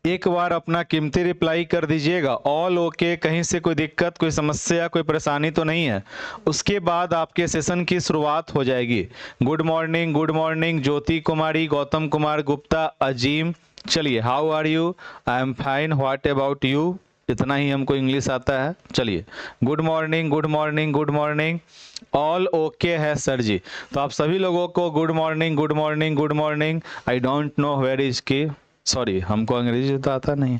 एक बार अपना कीमती रिप्लाई कर दीजिएगा, ऑल ओके, कहीं से कोई दिक्कत, कोई समस्या, कोई परेशानी तो नहीं है। उसके बाद आपके सेशन की शुरुआत हो जाएगी। Good morning Jyoti Kumari, Gautam Kumar Gupta, Azeem. चलिए, how are you? I am fine, what about you? इतना ही हमको इंग्लिश आता है। चलिए, गुड मॉर्निंग, ऑल ओके है सर जी। तो आप सभी लोगों को good morning. I don't know where is key, sorry, हमको अंग्रेजी तो आता नहीं।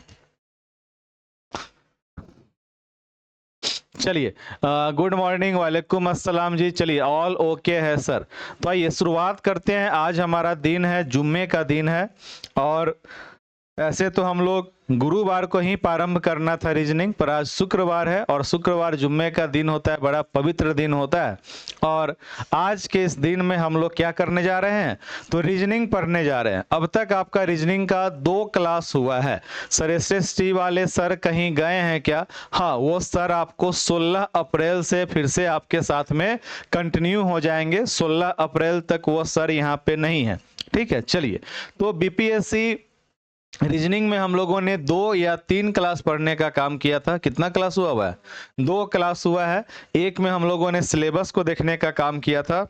चलिए, गुड मॉर्निंग, वालेकुम अस्सलाम जी। चलिए, ऑल ओके है सर। तो आइए शुरुआत करते हैं। आज हमारा दिन है, जुम्मे का दिन है, और ऐसे तो हम लोग गुरुवार को ही प्रारंभ करना था रीजनिंग, पर आज शुक्रवार है, और शुक्रवार जुम्मे का दिन होता है, बड़ा पवित्र दिन होता है। और आज के इस दिन में हम लोग क्या करने जा रहे हैं? तो रीजनिंग पढ़ने जा रहे हैं। अब तक आपका रीजनिंग का 2 क्लास हुआ है। सर एसएसटी वाले सर कहीं गए हैं क्या? हाँ, वो सर आपको 16 अप्रैल से फिर से आपके साथ में कंटिन्यू हो जाएंगे। 16 अप्रैल तक वो सर यहाँ पे नहीं है। ठीक है, चलिए। तो बीपीएससी रीजनिंग में हम लोगों ने 2 या 3 क्लास पढ़ने का काम किया था। कितना क्लास हुआ है? 2 क्लास हुआ है। एक में हम लोगों ने सिलेबस को देखने का काम किया था,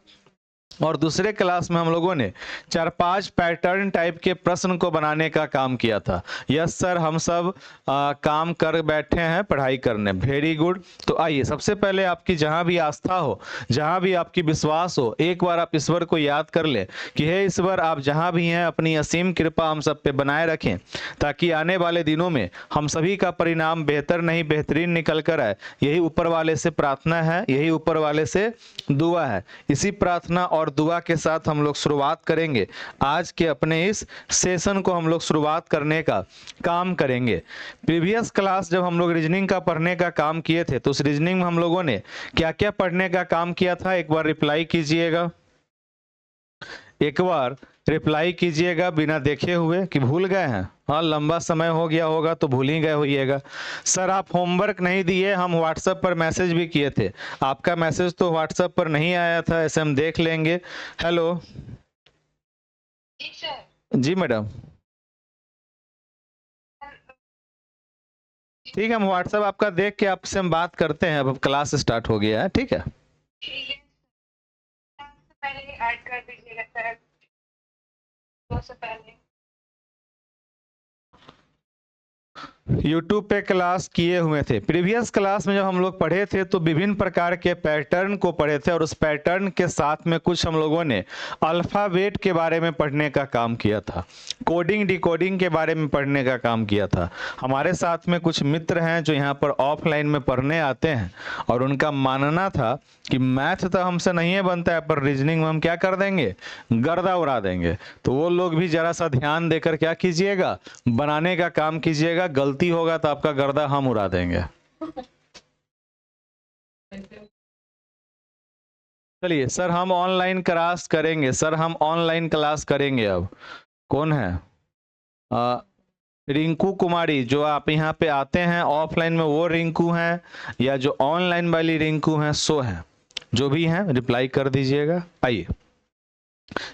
और दूसरे क्लास में हम लोगों ने 4-5 पैटर्न टाइप के प्रश्न को बनाने का काम किया था। यस सर, हम सब काम कर बैठे हैं पढ़ाई करने। Very good. तो आइए, सबसे पहले आपकी जहां भी आस्था हो, जहां भी आपकी विश्वास हो, एक बार आप ईश्वर को याद कर ले कि हे ईश्वर, आप जहां भी हैं अपनी असीम कृपा हम सब पे बनाए रखें, ताकि आने वाले दिनों में हम सभी का परिणाम बेहतर नहीं बेहतरीन निकल कर आए। यही ऊपर वाले से प्रार्थना है, यही ऊपर वाले से दुआ है। इसी प्रार्थना और दुआ के साथ हम लोग शुरुआत करेंगे आज के अपने इस सेशन को। हम लोग शुरुआत करने का काम करेंगे। प्रीवियस क्लास जब हम लोग रीजनिंग का पढ़ने का काम किए थे, तो उस रीजनिंग में हम लोगों ने क्या क्या पढ़ने का काम किया था, एक बार रिप्लाई कीजिएगा। एक बार रिप्लाई कीजिएगा बिना देखे हुए, कि भूल गए हैं? हाँ, लंबा समय हो गया होगा तो भूल ही गए होइएगा। सर आप होमवर्क नहीं दिए, हम व्हाट्सएप पर मैसेज भी किए थे, आपका मैसेज तो व्हाट्सएप पर नहीं आया था, ऐसे हम देख लेंगे। हेलो जी मैडम, ठीक है, हम व्हाट्सएप आपका देख के आपसे हम बात करते हैं। अब क्लास स्टार्ट हो गया है, ठीक है। पहले ऐड कर दीजिएगा सर, 2 से पहले। YouTube पे क्लास किए हुए थे। प्रीवियस क्लास में जब हम लोग पढ़े थे तो विभिन्न प्रकार के पैटर्न को पढ़े थे, और उस पैटर्न के साथ में कुछ हम लोगों ने अल्फ़ाबेट के बारे में पढ़ने का काम किया था, कोडिंग डिकोडिंग के बारे में पढ़ने का काम किया था। हमारे साथ में कुछ मित्र हैं जो यहाँ पर ऑफलाइन में पढ़ने आते हैं, और उनका मानना था कि मैथ तो हमसे नहीं है बनता है, पर रीजनिंग में हम क्या कर देंगे, गर्दा उड़ा देंगे। तो वो लोग भी जरा सा ध्यान देकर क्या कीजिएगा, बनाने का काम कीजिएगा। गलती होगा तो आपका गर्दा हम उड़ा देंगे। चलिए सर, हम ऑनलाइन क्लास करेंगे, सर हम ऑनलाइन क्लास करेंगे। अब कौन है? रिंकू कुमारी, जो आप यहाँ पे आते हैं ऑफलाइन में वो रिंकू हैं, या जो ऑनलाइन वाली रिंकू हैं सो हैं? जो भी हैं रिप्लाई कर दीजिएगा। आइए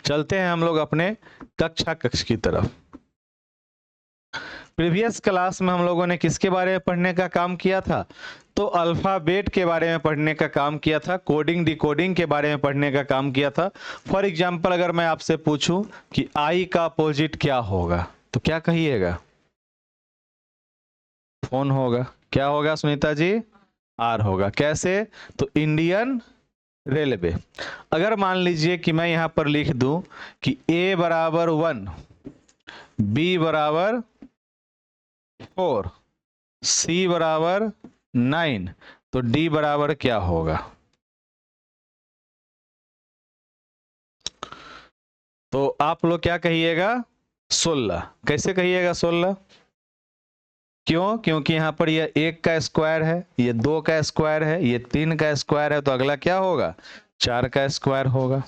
चलते हैं हम लोग अपने कक्ष की तरफ। प्रीवियस क्लास में हम लोगों ने किसके बारे में पढ़ने का काम किया था? तो अल्फ़ाबेट के बारे में पढ़ने का काम किया था, कोडिंग डिकोडिंग के बारे में पढ़ने का काम किया था। फॉर एग्जांपल अगर मैं आपसे पूछूं कि आई का अपोजिट क्या होगा, तो क्या कहिएगा? फोन होगा। क्या होगा सुनीता जी? आर होगा। कैसे? तो इंडियन रेलवे। अगर मान लीजिए कि मैं यहां पर लिख दूं कि A बराबर 1, B बराबर 4, C बराबर 9, तो D बराबर क्या होगा? तो आप लोग क्या कहिएगा? 16। कैसे कहिएगा 16? क्यों? क्योंकि यहाँ पर ये 1 का स्क्वायर है, ये 2 का स्क्वायर है, ये 3 का स्क्वायर है, तो अगला क्या होगा? 4 का स्क्वायर होगा।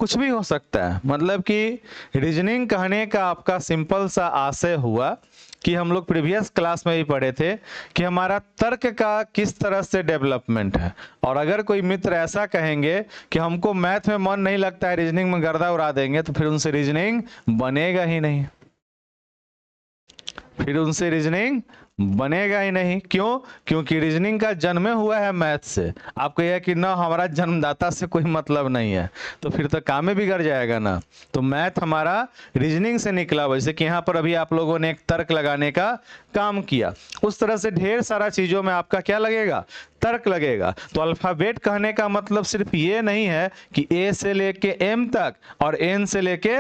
कुछ भी हो सकता है। मतलब कि रीजनिंग कहने का आपका सिंपल सा आशय हुआ कि हम लोग प्रीवियस क्लास में भी पढ़े थे कि हमारा तर्क का किस तरह से डेवलपमेंट है। और अगर कोई मित्र ऐसा कहेंगे कि हमको मैथ में मन नहीं लगता है, रीजनिंग में गर्दा उड़ा देंगे, तो फिर उनसे रीजनिंग बनेगा ही नहीं। फिर उनसे रीजनिंग बनेगा ही नहीं। क्यों? क्योंकि रीजनिंग का जन्म हुआ है मैथ से। आपको यह कि ना हमारा जन्मदाता से कोई मतलब नहीं है, तो फिर तो काम ही बिगड़ जाएगा ना। तो मैथ हमारा रीजनिंग से निकला हुआ, जैसे कि यहाँ पर अभी आप लोगों ने एक तर्क लगाने का काम किया, उस तरह से ढेर सारा चीजों में आपका क्या लगेगा? तर्क लगेगा। तो अल्फाबेट कहने का मतलब सिर्फ ये नहीं है कि ए से लेके एम तक और एन से लेके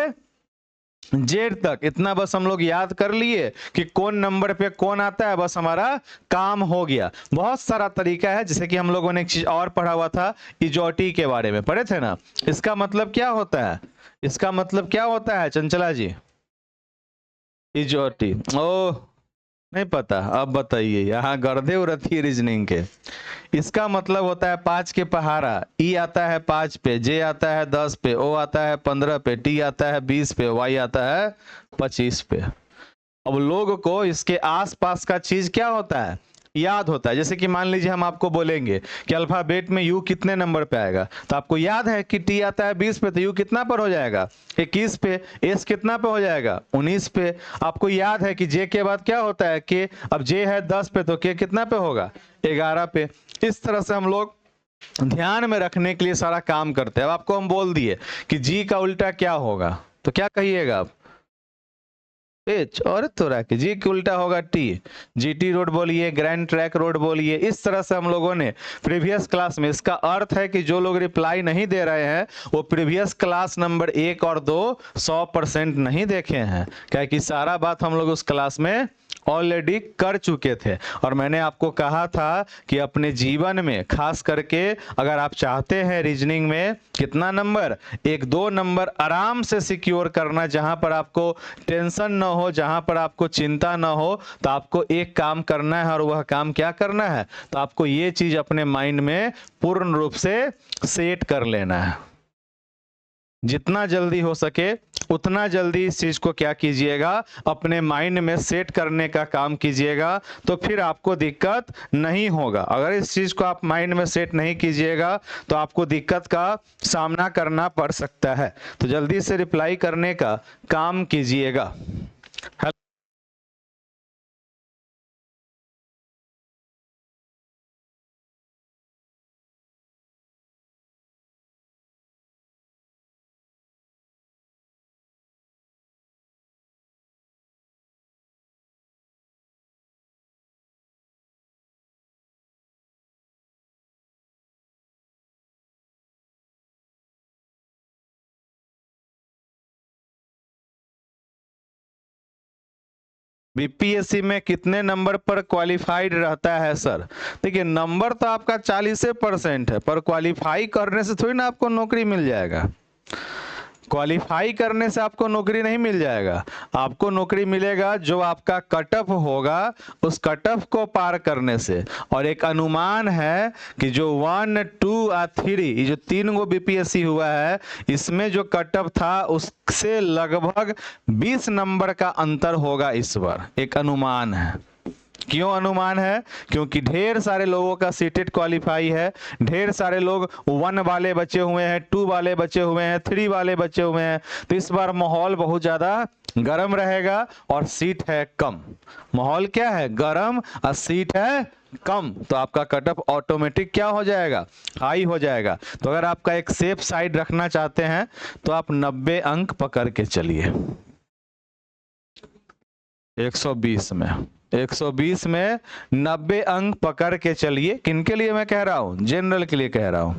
जेड तक, इतना बस हम लोग याद कर लिए कि कौन नंबर पे कौन आता है, बस हमारा काम हो गया। बहुत सारा तरीका है, जैसे कि हम लोगों ने एक चीज और पढ़ा हुआ था, इजोटी के बारे में पढ़े थे ना। इसका मतलब क्या होता है? इसका मतलब क्या होता है चंचला जी? इजोटी, ओह नहीं पता, अब बताइए। यहाँ गर्दे उड़ती है रीजनिंग के। इसका मतलब होता है 5 के पहाड़ा। ई आता है 5 पे, जे आता है 10 पे, ओ आता है 15 पे, टी आता है 20 पे, वाई आता है 25 पे। अब लोग को इसके आसपास का चीज क्या होता है? याद होता है। जैसे कि मान लीजिए हम आपको बोलेंगे कि अल्फाबेट में यू कितने नंबर पे आएगा, तो आपको याद है कि टी आता है 20 पे, तो यू कितना पर हो जाएगा? 21 पे। एस कितना पे हो जाएगा? 19 पे। आपको याद है कि जे के बाद क्या होता है? के। अब जे है 10 पे, तो के कितना पे होगा? 11 पे। इस तरह से हम लोग ध्यान में रखने के लिए सारा काम करते हैं। अब आपको हम बोल दिए कि जी का उल्टा क्या होगा, तो क्या कहिएगा आप? एच। और थोड़ा कि जी के उल्टा होगा टी। जीटी रोड बोलिए, ग्रैंड ट्रैक रोड बोलिए। इस तरह से हम लोगों ने प्रीवियस क्लास में, इसका अर्थ है कि जो लोग रिप्लाई नहीं दे रहे हैं वो प्रीवियस क्लास नंबर 1 और 2 100% नहीं देखे हैं, क्या कि सारा बात हम लोग उस क्लास में ऑलरेडी कर चुके थे। और मैंने आपको कहा था कि अपने जीवन में खास करके अगर आप चाहते हैं रीजनिंग में कितना नंबर, 1-2 नंबर आराम से सिक्योर करना, जहां पर आपको टेंशन ना हो, जहां पर आपको चिंता ना हो, तो आपको एक काम करना है। और वह काम क्या करना है? तो आपको ये चीज अपने माइंड में पूर्ण रूप से सेट कर लेना है। जितना जल्दी हो सके उतना जल्दी इस चीज को क्या कीजिएगा? अपने माइंड में सेट करने का काम कीजिएगा, तो फिर आपको दिक्कत नहीं होगा। अगर इस चीज को आप माइंड में सेट नहीं कीजिएगा तो आपको दिक्कत का सामना करना पड़ सकता है। तो जल्दी से रिप्लाई करने का काम कीजिएगा। बीपीएससी में कितने नंबर पर क्वालिफाइड रहता है सर? देखिए, नंबर तो आपका 40% है, पर क्वालिफाई करने से थोड़ी ना आपको नौकरी मिल जाएगा। क्वालिफाई करने से आपको नौकरी नहीं मिल जाएगा। आपको नौकरी मिलेगा जो आपका कट ऑफ होगा, उस कट ऑफ को पार करने से। और एक अनुमान है कि जो 1, 2 और 3, ये जो 3 गो बीपीएससी हुआ है, इसमें जो कट ऑफ था उससे लगभग 20 नंबर का अंतर होगा इस बार। एक अनुमान है। क्यों अनुमान है? क्योंकि ढेर सारे लोगों का सीटेट क्वालिफाई है, ढेर सारे लोग 1 वाले बचे हुए हैं, 2 वाले बचे हुए हैं, 3 वाले बचे हुए हैं। तो इस बार माहौल बहुत ज्यादा गर्म रहेगा और सीट है कम। माहौल क्या है? गर्म, और सीट है कम। तो आपका कट ऑफ ऑटोमेटिक क्या हो जाएगा? हाई हो जाएगा। तो अगर आपका एक सेफ साइड रखना चाहते हैं तो आप 90 अंक पकड़ के चलिए। 120 में 120 में 90 अंक पकड़ के चलिए। किनके लिए मैं कह रहा हूं? जनरल के लिए कह रहा हूं।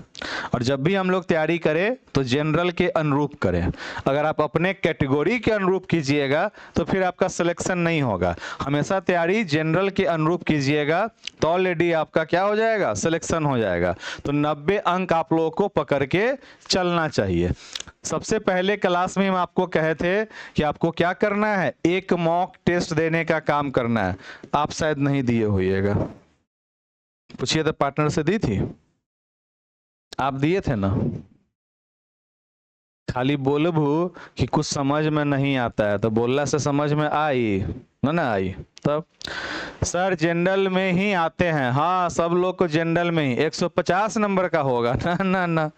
और जब भी हम लोग तैयारी करें तो जनरल के अनुरूप करें। अगर आप अपने कैटेगरी के अनुरूप कीजिएगा तो फिर आपका सिलेक्शन नहीं होगा। हमेशा तैयारी जनरल के अनुरूप कीजिएगा, तो ऑलरेडी आपका क्या हो जाएगा? सिलेक्शन हो जाएगा। तो 90 अंक आप लोगों को पकड़ के चलना चाहिए। सबसे पहले क्लास में हम आपको कहे थे कि आपको क्या करना है? एक मॉक टेस्ट देने का काम करना है। आप शायद नहीं दिए होइएगा, पूछिए तो पार्टनर से दी थी? आप दिए थे ना? खाली बोलबू कि कुछ समझ में नहीं आता है, तो बोलना से समझ में आई ना आई? तब सर जनरल में ही आते हैं। हाँ, सब लोग को जनरल में ही 150 नंबर का होगा ना ना ना,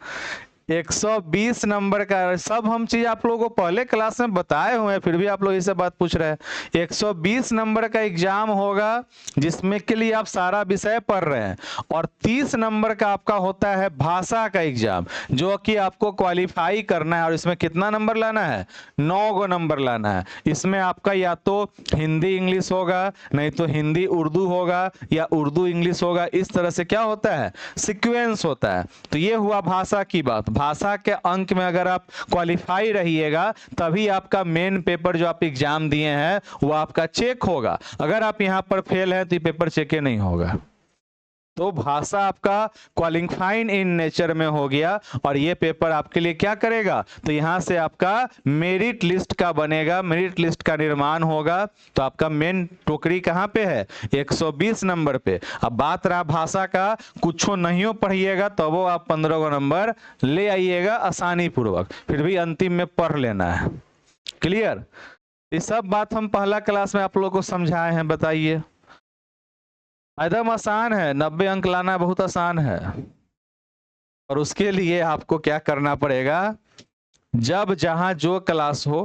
120 नंबर का। सब हम चीज आप लोगों को पहले क्लास में बताए हुए हैं, फिर भी आप लोग इसे बात पूछ रहे हैं। 120 नंबर का एग्जाम होगा जिसमें के लिए आप सारा विषय पढ़ रहे हैं, और 30 नंबर का आपका होता है भाषा का एग्जाम, जो कि आपको क्वालिफाई करना है। और इसमें कितना नंबर लाना है? 9 गो नंबर लाना है। इसमें आपका या तो हिंदी इंग्लिश होगा, नहीं तो हिंदी उर्दू होगा, या उर्दू इंग्लिश होगा। इस तरह से क्या होता है? सीक्वेंस होता है। तो ये हुआ भाषा की बात। भाषा के अंक में अगर आप क्वालिफाई रहिएगा तभी आपका मेन पेपर जो आप एग्जाम दिए हैं वो आपका चेक होगा। अगर आप यहां पर फेल है तो ये पेपर चेक ही नहीं होगा। तो भाषा आपका क्वालिफाइंग इन नेचर में हो गया, और ये पेपर आपके लिए क्या करेगा? तो यहां से आपका मेरिट लिस्ट का बनेगा, मेरिट लिस्ट का निर्माण होगा। तो आपका मेन टोकरी कहां पे है? 120 नंबर पे। अब बात रहा भाषा का, कुछ नहीं पढ़िएगा तो वो आप 15 गो नंबर ले आइएगा आसानी पूर्वक, फिर भी अंतिम में पढ़ लेना है। क्लियर? ये सब बात हम पहला क्लास में आप लोगों को समझाए हैं। बताइए, एकदम आसान है, 90 अंक लाना बहुत आसान है। और उसके लिए आपको क्या करना पड़ेगा? जब जहां जो क्लास हो,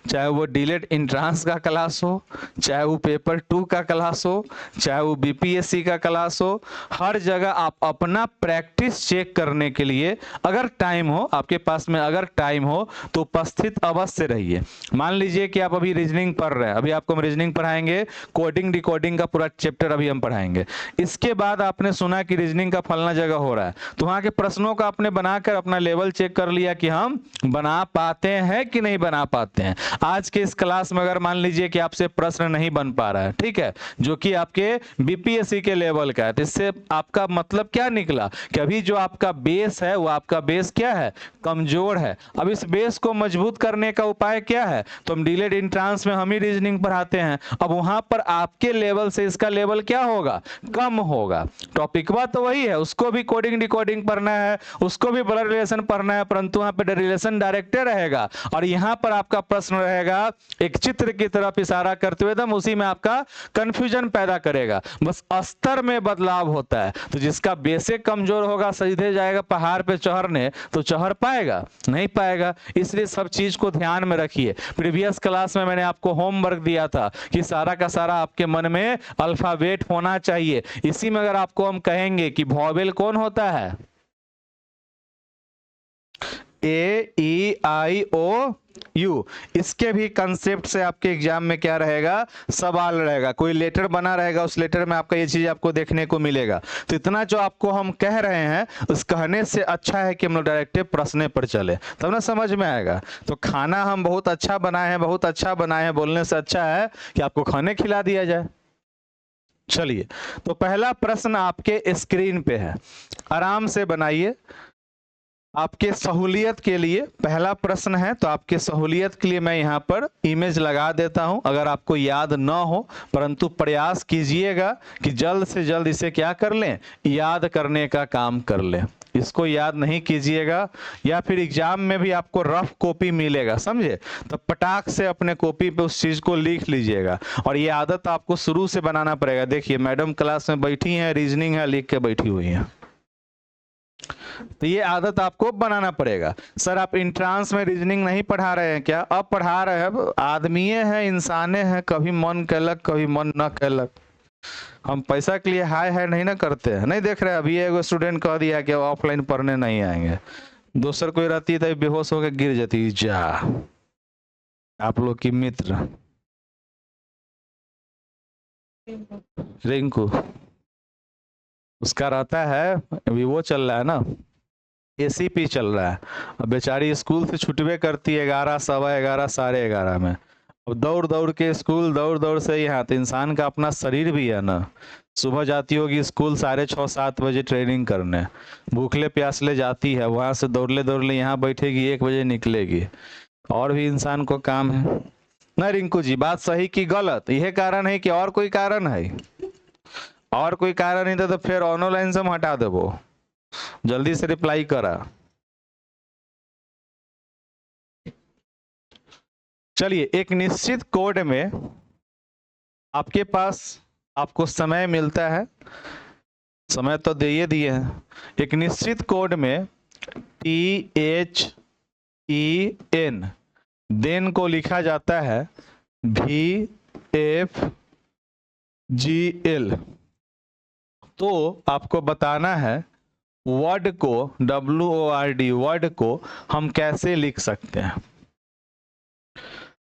चाहे वो डीलेट इंट्रांस का क्लास हो, चाहे वो पेपर 2 का क्लास हो, चाहे वो बीपीएससी का क्लास हो, हर जगह आप अपना प्रैक्टिस चेक करने के लिए अगर टाइम हो आपके पास में, अगर टाइम हो तो उपस्थित अवश्य रहिए। मान लीजिए कि आप अभी रीजनिंग पढ़ रहे हैं, अभी आपको हम रीजनिंग पढ़ाएंगे, कोडिंग डिकोडिंग का पूरा चैप्टर अभी हम पढ़ाएंगे। इसके बाद आपने सुना कि रीजनिंग का फलना जगह हो रहा है, तो वहां के प्रश्नों का आपने बनाकर अपना लेवल चेक कर लिया कि हम बना पाते हैं कि नहीं बना पाते हैं। आज के इस क्लास में अगर मान लीजिए कि आपसे प्रश्न नहीं बन पा रहा है, ठीक है, जो कि आपके बीपीएससी के लेवल का है, तो इससे आपका मतलब क्या निकला कि अभी जो आपका बेस है वो आपका बेस क्या है? कमजोर है। अब इस बेस को मजबूत करने का उपाय क्या है? तो हम डीलेड इंट्रांस में हम ही रीजनिंग पढ़ाते हैं। अब वहां पर आपके लेवल से इसका लेवल क्या होगा? कम होगा। टॉपिक तो वही है, उसको भी कोडिंग डिकोडिंग पढ़ना है, उसको भी ब्लड रिलेशन पढ़ना है, परंतु वहां पे रिलेशन डायरेक्ट रहेगा। और यहां पर आपका प्रश्न रहेगा एक चित्र की तरफ इशारा करते हुए, एकदम उसी में आपका कंफ्यूजन पैदा करेगा। बस स्तर में बदलाव होता है। तो जिसका बेसिक कमजोर होगा, सीधे जाएगा पहाड़ पे चढ़ने, तो चढ़ पाएगा? नहीं पाएगा। इसलिए सब चीज को ध्यान में रखिए। प्रीवियस क्लास में मैंने आपको होमवर्क दिया था कि सारा का सारा आपके मन में अल्फाबेट होना चाहिए। इसी में अगर आपको हम कहेंगे कि वॉवेल कौन होता है? ए ई आई ओ यू। इसके भी कंसेप्ट से आपके एग्जाम में क्या रहेगा? सवाल रहेगा। कोई लेटर बना रहेगा, उस लेटर में आपका ये चीज आपको देखने को मिलेगा। तो इतना जो आपको हम कह रहे हैं, उस कहने से अच्छा है कि हम लोग डायरेक्ट प्रश्न पर चले, तब ना समझ में आएगा। तो खाना हम बहुत अच्छा बनाए हैं, बहुत अच्छा बनाए हैं बोलने से अच्छा है कि आपको खाने खिला दिया जाए। चलिए, तो पहला प्रश्न आपके स्क्रीन पे है, आराम से बनाइए। आपके सहूलियत के लिए पहला प्रश्न है, तो आपके सहूलियत के लिए मैं यहाँ पर इमेज लगा देता हूँ। अगर आपको याद न हो, परंतु प्रयास कीजिएगा कि जल्द से जल्द इसे क्या कर लें? याद करने का काम कर लें। इसको याद नहीं कीजिएगा, या फिर एग्जाम में भी आपको रफ कॉपी मिलेगा, समझे, तो पटाख से अपने कॉपी पे उस चीज को लिख लीजिएगा। और ये आदत आपको शुरू से बनाना पड़ेगा। देखिए, मैडम क्लास में बैठी हैं, रीजनिंग है लिख के बैठी हुई हैं, तो ये आदत आपको बनाना पड़ेगा। सर आप इंट्रांस में रीजनिंग नहीं पढ़ा रहे हैं क्या? अब पढ़ा रहे हैं। आदमी है, इंसाने हैं, कभी मन कैलक कभी मन न कैलक। हम पैसा के लिए हाय हाय नहीं ना करते हैं। नहीं देख रहे, अभी एगो स्टूडेंट कह दिया कि ऑफलाइन पढ़ने नहीं आएंगे, दूसर कोई रहती तो बेहोश होकर गिर जाती। जा, आप लोग की मित्र रिंकू, उसका रहता है, अभी वो चल रहा है ना, एसीपी चल रहा है। अब बेचारी स्कूल से छुटवे करती है 11, 11:15, 11:30 में। अब दौड़ दौड़ के स्कूल, दौड़ दौड़ से यहाँ, तो इंसान का अपना शरीर भी है ना। सुबह जाती होगी स्कूल 6:30, 7 बजे ट्रेनिंग करने, भूखले प्यासले जाती है, वहां से दौड़ले दौड़ले यहाँ बैठेगी, 1 बजे निकलेगी। और भी इंसान को काम है ना। रिंकू जी, बात सही की गलत? यह कारण है कि और कोई कारण है? और कोई कारण नहीं था तो फिर ऑनलाइन से हम हटा देबो। जल्दी से रिप्लाई करा। चलिए, एक निश्चित कोड में आपके पास आपको समय मिलता है, समय तो दिए हैं। एक निश्चित कोड में THEN, देन को लिखा जाता है VFGL। तो आपको बताना है वर्ड को, WORD वर्ड को हम कैसे लिख सकते हैं।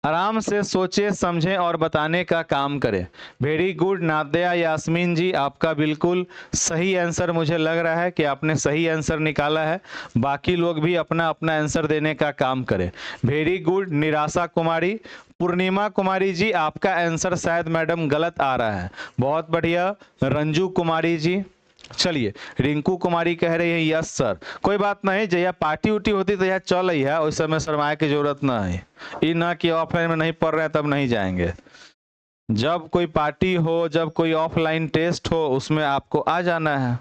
आराम से सोचें, समझें और बताने का काम करें। वेरी गुड नादिया यास्मीन जी, आपका बिल्कुल सही आंसर मुझे लग रहा है कि आपने सही आंसर निकाला है। बाकी लोग भी अपना अपना आंसर देने का काम करें। वेरी गुड निराशा कुमारी। पूर्णिमा कुमारी जी, आपका आंसर शायद मैडम गलत आ रहा है। बहुत बढ़िया। रंजू कुमारी जी, चलिए। रिंकू कुमारी कह रही है यस सर। कोई बात नहीं, जया पार्टी उटी होती तो यह चल रही है, उस समय शर्माए की जरूरत ना है। ये ना कि ऑफलाइन में नहीं पढ़ रहे हैं तब नहीं जाएंगे। जब कोई पार्टी हो, जब कोई ऑफलाइन टेस्ट हो, उसमें आपको आ जाना है।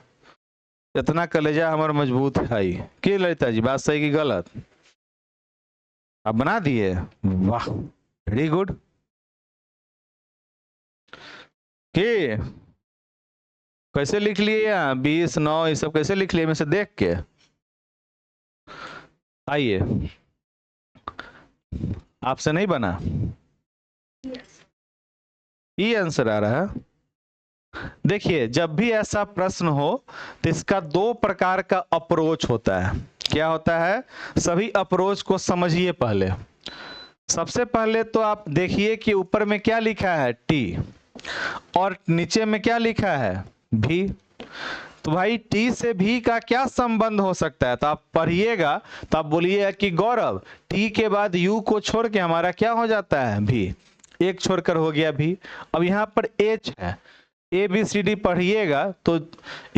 इतना कलेजा हमारा मजबूत है ही। कि ललिता जी बात सही कि गलत? आप बना दिए, वाह वेरी गुड। कि कैसे लिख लिए यहाँ 20, 9 ये सब कैसे लिख लिए में से देख के? आइए, आपसे नहीं बना? ये आंसर आ रहा है। देखिए, जब भी ऐसा प्रश्न हो तो इसका दो प्रकार का अप्रोच होता है। क्या होता है? सभी अप्रोच को समझिए पहले। सबसे पहले तो आप देखिए कि ऊपर में क्या लिखा है टी, और नीचे में क्या लिखा है भी। तो भाई टी से भी का क्या संबंध हो सकता है? तो आप पढ़िएगा, तो आप बोलिएगा कि गौरव टी के बाद यू को छोड़ के हमारा क्या हो जाता है भी, एक छोड़कर हो गया भी। अब यहाँ पर एच है, ABCD पढ़िएगा तो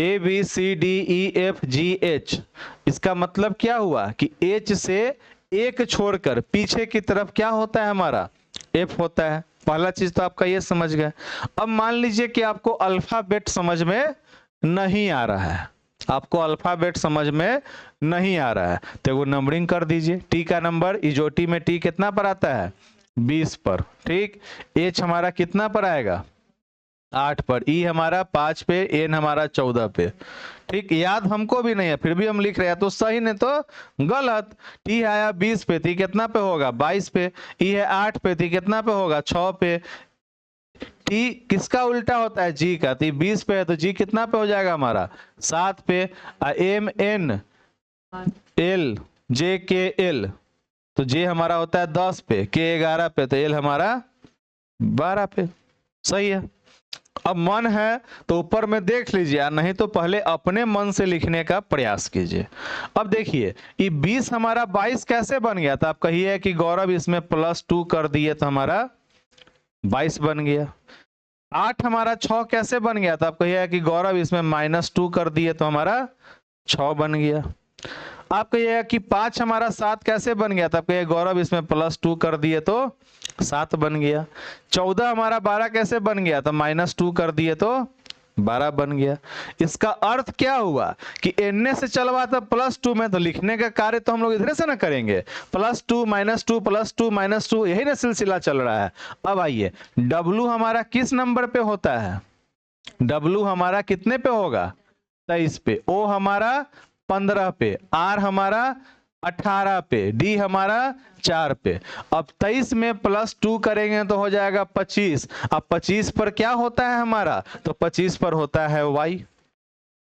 ABCDEFGH, इसका मतलब क्या हुआ कि H से एक छोड़कर पीछे की तरफ क्या होता है हमारा, F होता है। पहला चीज तो आपका ये समझ गए। अब मान लीजिए कि आपको अल्फाबेट समझ में नहीं आ रहा है, आपको अल्फाबेट समझ में नहीं आ रहा है, तो वो नंबरिंग कर दीजिए। टी का नंबर इजोटी में टी कितना पर आता है? 20 पर। ठीक। एच हमारा कितना पर आएगा? 8 पर। ई हमारा 5 पे, एन हमारा 14 पे। ठीक, याद हमको भी नहीं है फिर भी हम लिख रहे हैं, तो सही नहीं तो गलत। टी आया 20 पे, टी कितना पे होगा? 22 पे। ई है 8 पे, टी कितना पे होगा? 6 पे। टी किसका उल्टा होता है? जी का। तो 20 पे है तो जी कितना पे हो जाएगा हमारा? 7 पे। M N L J K L, तो जे हमारा होता है 10 पे, के 11 पे, तो एल हमारा 12 पे। सही है। अब मन है तो ऊपर में देख लीजिए, नहीं तो पहले अपने मन से लिखने का प्रयास कीजिए। अब देखिए ये 20 हमारा 22 कैसे बन गया? तो आप कहिए कि गौरव इसमें +2 कर दिए तो हमारा 22 बन गया। 8 हमारा 6 कैसे बन गया? तो आप कहिए कि गौरव इसमें -2 कर दिए तो हमारा 6 बन गया। आप कहिएगा कि 5 हमारा 7 कैसे बन गया? तो आप कहिए गौरव इसमें +2 कर दिए तो 7 बन गया। 14 हमारा 12 कैसे बन गया? तो -2 कर दिए तो 12 बन गया। इसका अर्थ क्या हुआ कि एन से चलवा था +2 में, तो लिखने का कार्य तो हम लोग इधर से ना करेंगे, +2 -2 +2 -2, यही ना सिलसिला चल रहा है। अब आइए, डब्लू हमारा किस नंबर पे होता है? डब्लू हमारा कितने पे होगा? 23 पे। ओ हमारा 15 पे। आर हमारा 18 पे। डी हमारा 4 पे। अब 23 में +2 करेंगे तो हो जाएगा 25। अब 25 पर क्या होता है हमारा? तो 25 पर होता है वाई।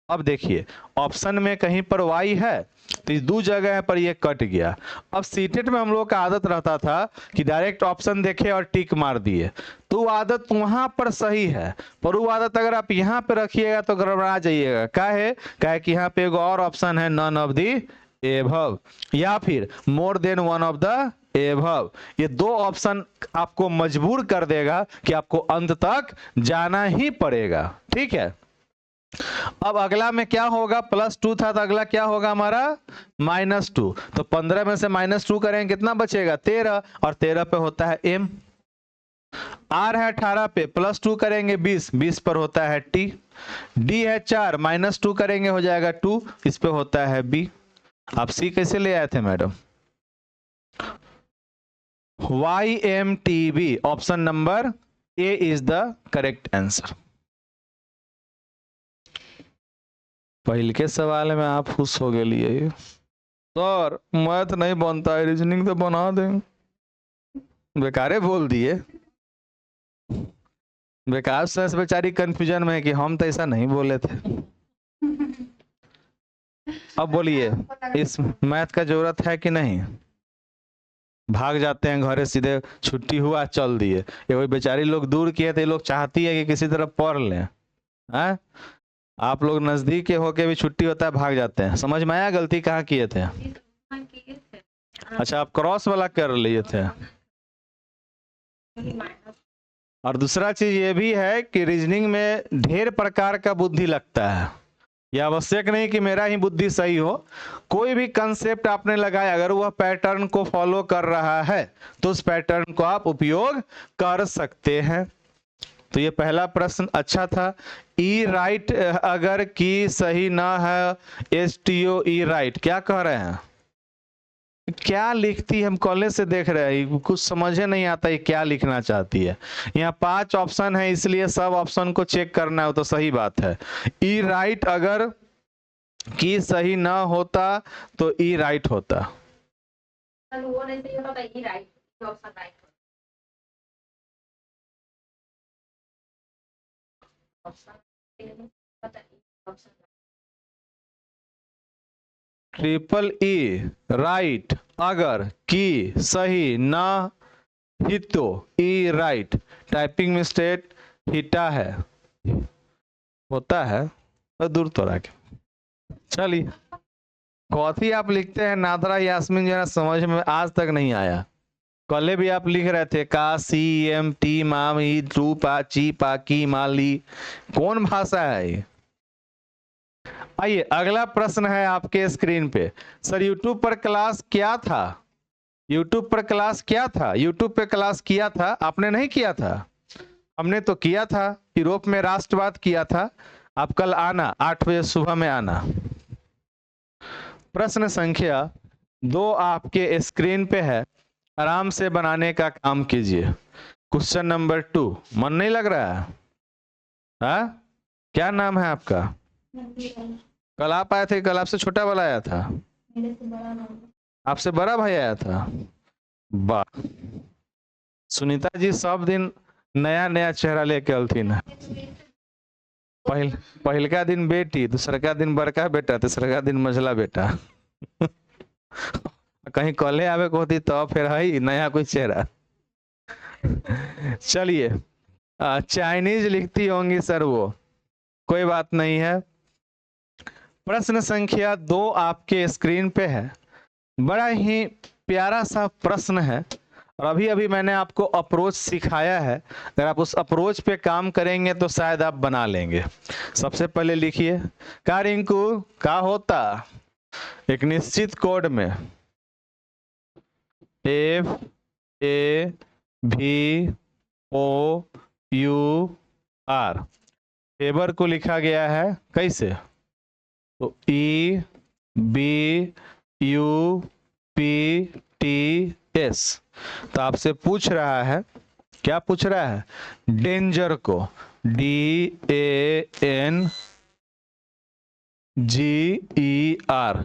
अब देखिए ऑप्शन में कहीं पर वाई है तो इस दो जगह पर ये कट गया। अब सीटेट में हम लोग का आदत रहता था कि डायरेक्ट ऑप्शन देखे और टिक मार दिए, तो आदत वहां पर सही है, पर वो आदत अगर आप यहाँ पे रखिएगा तो गड़बड़ा जाइएगा। काहे कि यहाँ पे एक और ऑप्शन है, नन ऑफ दी एबव या फिर more than one of the above. ये दो ऑप्शन आपको मजबूर कर देगा कि आपको अंत तक जाना ही पड़ेगा। ठीक है। अब अगला में क्या होगा? +2 था तो अगला क्या होगा हमारा? -2। तो 15 में से -2 करेंगे कितना बचेगा? 13, और 13 पे होता है एम। आर है 18 पे, +2 करेंगे 20, 20 पर होता है टी। डी है 4, -2 करेंगे हो जाएगा 2, इस पे होता है बी। आप सी कैसे ले आए थे madam? YMTB, option number A is the correct answer. पहले के सवाल में आप खुश हो गए लिए। सर मैथ नहीं बनता है, रीजनिंग तो बना देंगे। बेकारे बोल दिए। बेकार से बेचारी कंफ्यूजन में है कि हम तो ऐसा नहीं बोले थे। अब बोलिए, इस मैथ का जरूरत है कि नहीं? भाग जाते हैं घरे, सीधे छुट्टी हुआ चल दिए। ये वही बेचारी लोग दूर किए थे, लोग चाहती है कि किसी तरह पढ़ लें। हैं? आप लोग नजदीक के होके भी छुट्टी होता है भाग जाते हैं। समझ में आया गलती कहाँ किए थे? अच्छा, आप क्रॉस वाला कर लिए थे। और दूसरा चीज ये भी है कि रीजनिंग में ढेर प्रकार का बुद्धि लगता है। यह आवश्यक नहीं कि मेरा ही बुद्धि सही हो। कोई भी कंसेप्ट आपने लगाया, अगर वह पैटर्न को फॉलो कर रहा है तो उस पैटर्न को आप उपयोग कर सकते हैं। तो ये पहला प्रश्न अच्छा था। ई राइट अगर की सही ना है, एस टी ओ ई राइट क्या कह रहे हैं? क्या लिखती है? हम कॉलेज से देख रहे हैं, कुछ समझे नहीं आता ये क्या लिखना चाहती है। यहाँ 5 ऑप्शन है, इसलिए सब ऑप्शन को चेक करना है, तो सही बात है। ई राइट अगर की सही ना होता तो ई राइट होता। वो नहीं सही होता E right, option right option. Triple E right अगर की सही ना ही तो ई राइट। टाइपिंग मिस्टेक हिटा है, होता है तो दूर तो रख। चलिए, कॉफी आप लिखते हैं नादरा यास्मीन, जरा समझ में आज तक नहीं आया। कल भी आप लिख रहे थे का सी एम टी माम ई ट्रू पा ची पा की माली। कौन भाषा है ये? आइए अगला प्रश्न है आपके स्क्रीन पे। सर यूट्यूब पर क्लास क्या था? यूट्यूब पर क्लास क्या था? यूट्यूब पे क्लास किया था? आपने नहीं किया था? हमने तो किया था। यूरोप में राष्ट्रवाद किया था। आप कल आना, 8 बजे सुबह में आना। प्रश्न संख्या 2 आपके स्क्रीन पे है, आराम से बनाने का काम कीजिए। Question number 2। मन नहीं लग रहा है? हाँ, क्या नाम है आपका? कल आप आए थे, कल आपसे छोटा वाला आया था, आपसे बड़ा भाई आया था। वाह, सुनीता जी सब दिन नया नया चेहरा लेके अलथीन है। पहल का दिन बेटी, दूसरा का दिन बड़का बेटा, तीसरा का दिन मझला बेटा। कहीं कॉले आवे को होती तो फिर है नया कोई चेहरा। चलिए, चाइनीज लिखती होंगी सर वो, कोई बात नहीं है। प्रश्न संख्या 2 आपके स्क्रीन पे है। बड़ा ही प्यारा सा प्रश्न है, और अभी अभी मैंने आपको अप्रोच सिखाया है। अगर आप उस अप्रोच पे काम करेंगे तो शायद आप बना लेंगे। सबसे पहले लिखिए, का रिंकू का होता एक निश्चित कोड में एफ ए भी ओ यू आर फेवर को लिखा गया है कैसे? तो E B U P T S. तो आपसे पूछ रहा है, क्या पूछ रहा है? डेंजर को DANGER,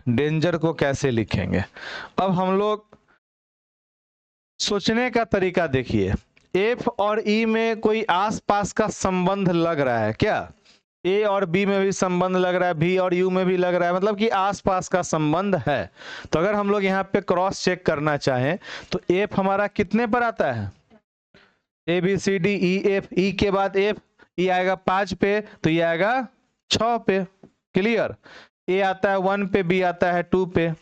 डेंजर को कैसे लिखेंगे? अब हम लोग सोचने का तरीका देखिए। एफ और ई में कोई आसपास का संबंध लग रहा है क्या? ए और बी में भी संबंध लग रहा है, बी और यू में भी लग रहा है, मतलब कि आसपास का संबंध है। तो अगर हम लोग यहाँ पे क्रॉस चेक करना चाहें तो एफ हमारा कितने पर आता है? ABCDEF, ई के बाद एफ, ई आएगा 5 पे, तो ये आएगा 6 पे। क्लियर? ए आता है 1 पे, बी आता है 2 पे।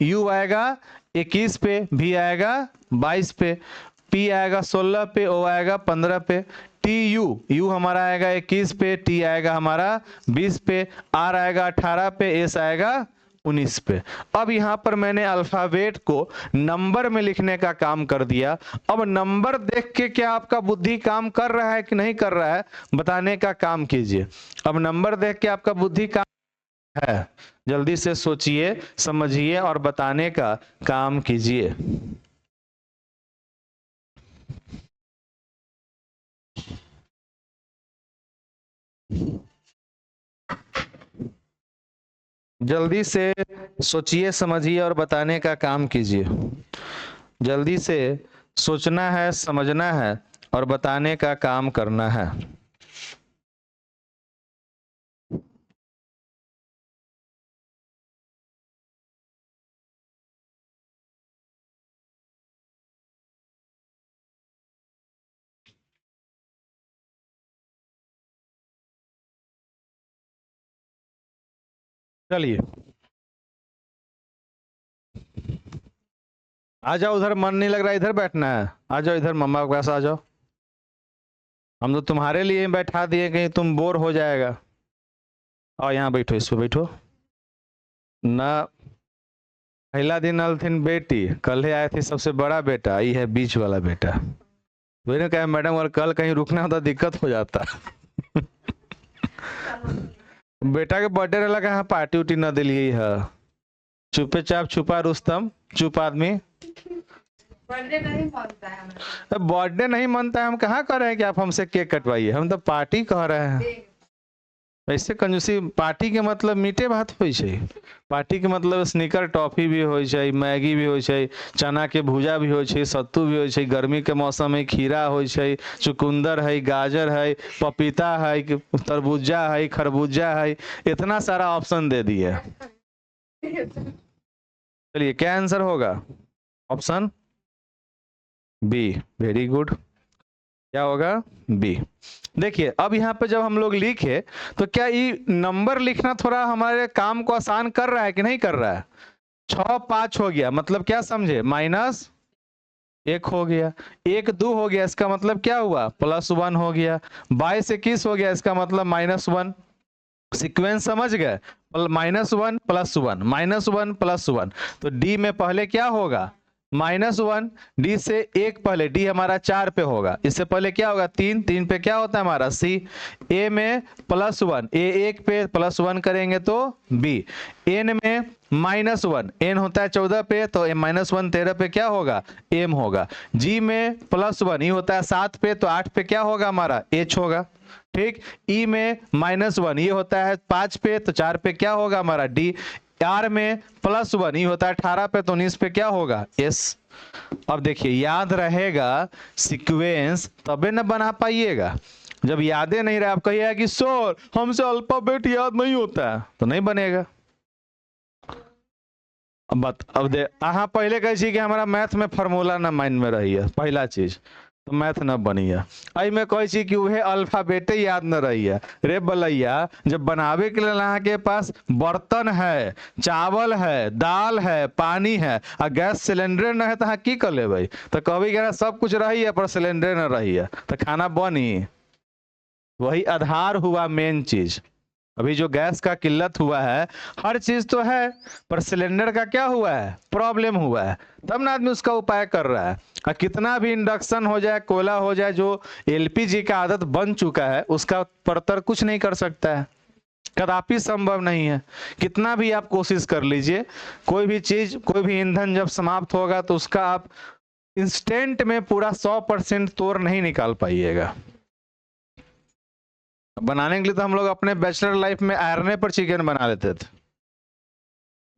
यू आएगा 21 पे, भी आएगा 22 पे, पी आएगा 16 पे, ओ आएगा 15 पे। यू हमारा आएगा 21 पे, टी आएगा हमारा 20 पे, आर आएगा 18 पे, एस आएगा 19 पे। अब यहां पर मैंने अल्फाबेट को नंबर में लिखने का काम कर दिया। अब नंबर देख के क्या आपका बुद्धि काम कर रहा है कि नहीं कर रहा है, बताने का काम कीजिए। अब नंबर देख के आपका बुद्धि काम है, जल्दी से सोचिए, समझिए और बताने का काम कीजिए। जल्दी से सोचिए, समझिए और बताने का काम कीजिए। जल्दी से सोचना है, समझना है और बताने का काम करना है। चलिए आ जाओ, उधर मन नहीं लग रहा, इधर बैठना है, आ जाओ इधर, मम्मा के पास आ जाओ। हम तो तुम्हारे लिए ही बैठा दिए, कहीं तुम बोर हो जाएगा। और यहाँ बैठो, इस पे बैठो ना। पहला दिन अलथिन बेटी, कल ही आए थे सबसे बड़ा बेटा, ये है बीच वाला बेटा। मैंने कहा मैडम अगर कल कहीं रुकना होता दिक्कत हो जाता। बेटा के बर्थडे रहला, कहाँ पार्टी उटी न दिलिए है। चुपे चाप छुपा रुस्तम, चुप आदमी। बर्थडे नहीं मानता है हमें। बर्थडे नहीं मनता है, हम कहाँ कह रहे हैं कि आप हमसे केक कटवाइए, हम तो पार्टी कह रहे हैं। ऐसे कंजूसी, पार्टी के मतलब मीठे भात होइ छै। पार्टी के मतलब स्नीकर टॉफी भी होइ छै, मैगी भी होइ छै, चना के भुजा भी होइ छै, सत्तू भी होइ छै, गर्मी के मौसम में खीरा होइ छै, चुकंदर है, गाजर है, पपीता है, तरबूजा है, खरबूजा है, इतना सारा ऑप्शन दे दिए। चलिए क्या आंसर होगा? Option B. Very good. क्या होगा? बी। देखिए अब यहाँ पे जब हम लोग लिखे तो क्या ये नंबर लिखना थोड़ा हमारे काम को आसान कर रहा है कि नहीं कर रहा है? 6 5 हो गया, मतलब क्या समझे? -1 हो गया, 1 2 हो गया, इसका मतलब क्या हुआ? +1 हो गया। 22 21 हो गया, इसका मतलब -1। सीक्वेंस समझ गए? -1 +1 -1 +1। तो डी में पहले क्या होगा? -1। डी से 1 पहले, डी हमारा 4 पे होगा, इससे पहले क्या होगा? 3। 3 पे क्या होता है हमारा? सी। ए में +1, ए 1 पे +1 करेंगे तो बी। एन में -1, एन होता है 14 पे, तो -1 13 पे क्या होगा? एम होगा। जी में +1, ई होता है 7 पे, तो 8 पे क्या होगा हमारा? एच होगा। ठीक। ई में -1, ये होता है 5 पे, तो 4 पे क्या होगा हमारा? डी। आर में +1, ये होता है 18 पे, तो 19 पे क्या होगा? एस। अब देखिए याद रहेगा सीक्वेंस तबे न बना पाइएगा। जब यादें नहीं रहे, आप कहिएगा कि सर हमसे अल्फाबेट याद नहीं होता है, तो नहीं बनेगा। अब दे अहाँ पहले कहे छी कि हमारा मैथ में फार्मूला ना माइंड में रही है, पहला चीज तो मैथ न बनी है। आई में कहे छी कि वह अल्फाबेटे याद न रही है। रे बलैया, जब बनावे के लिए अहाँ के पास बर्तन है, चावल है, दाल है, पानी है, आ गैस सिलेंडर न है तो अहाँ की कर लेबै? तो कहबै कि सब कुछ रही है पर सिलेंडर न रही है, तो खाना बनी। वही आधार हुआ मेन चीज। अभी जो गैस का किल्लत हुआ है, हर चीज तो है पर सिलेंडर का क्या हुआ है? प्रॉब्लम हुआ है, तब ना आदमी उसका उपाय कर रहा है। और कितना भी इंडक्शन हो जाए, कोयला हो जाए, जो एलपीजी का आदत बन चुका है, उसका परतर कुछ नहीं कर सकता है, कदापि संभव नहीं है। कितना भी आप कोशिश कर लीजिए, कोई भी चीज, कोई भी ईंधन जब समाप्त होगा तो उसका आप इंस्टेंट में पूरा 100% तोड़ नहीं निकाल पाइएगा। बनाने के लिए तो हम लोग अपने बैचलर लाइफ में आयरने पर चिकन बना लेते थे।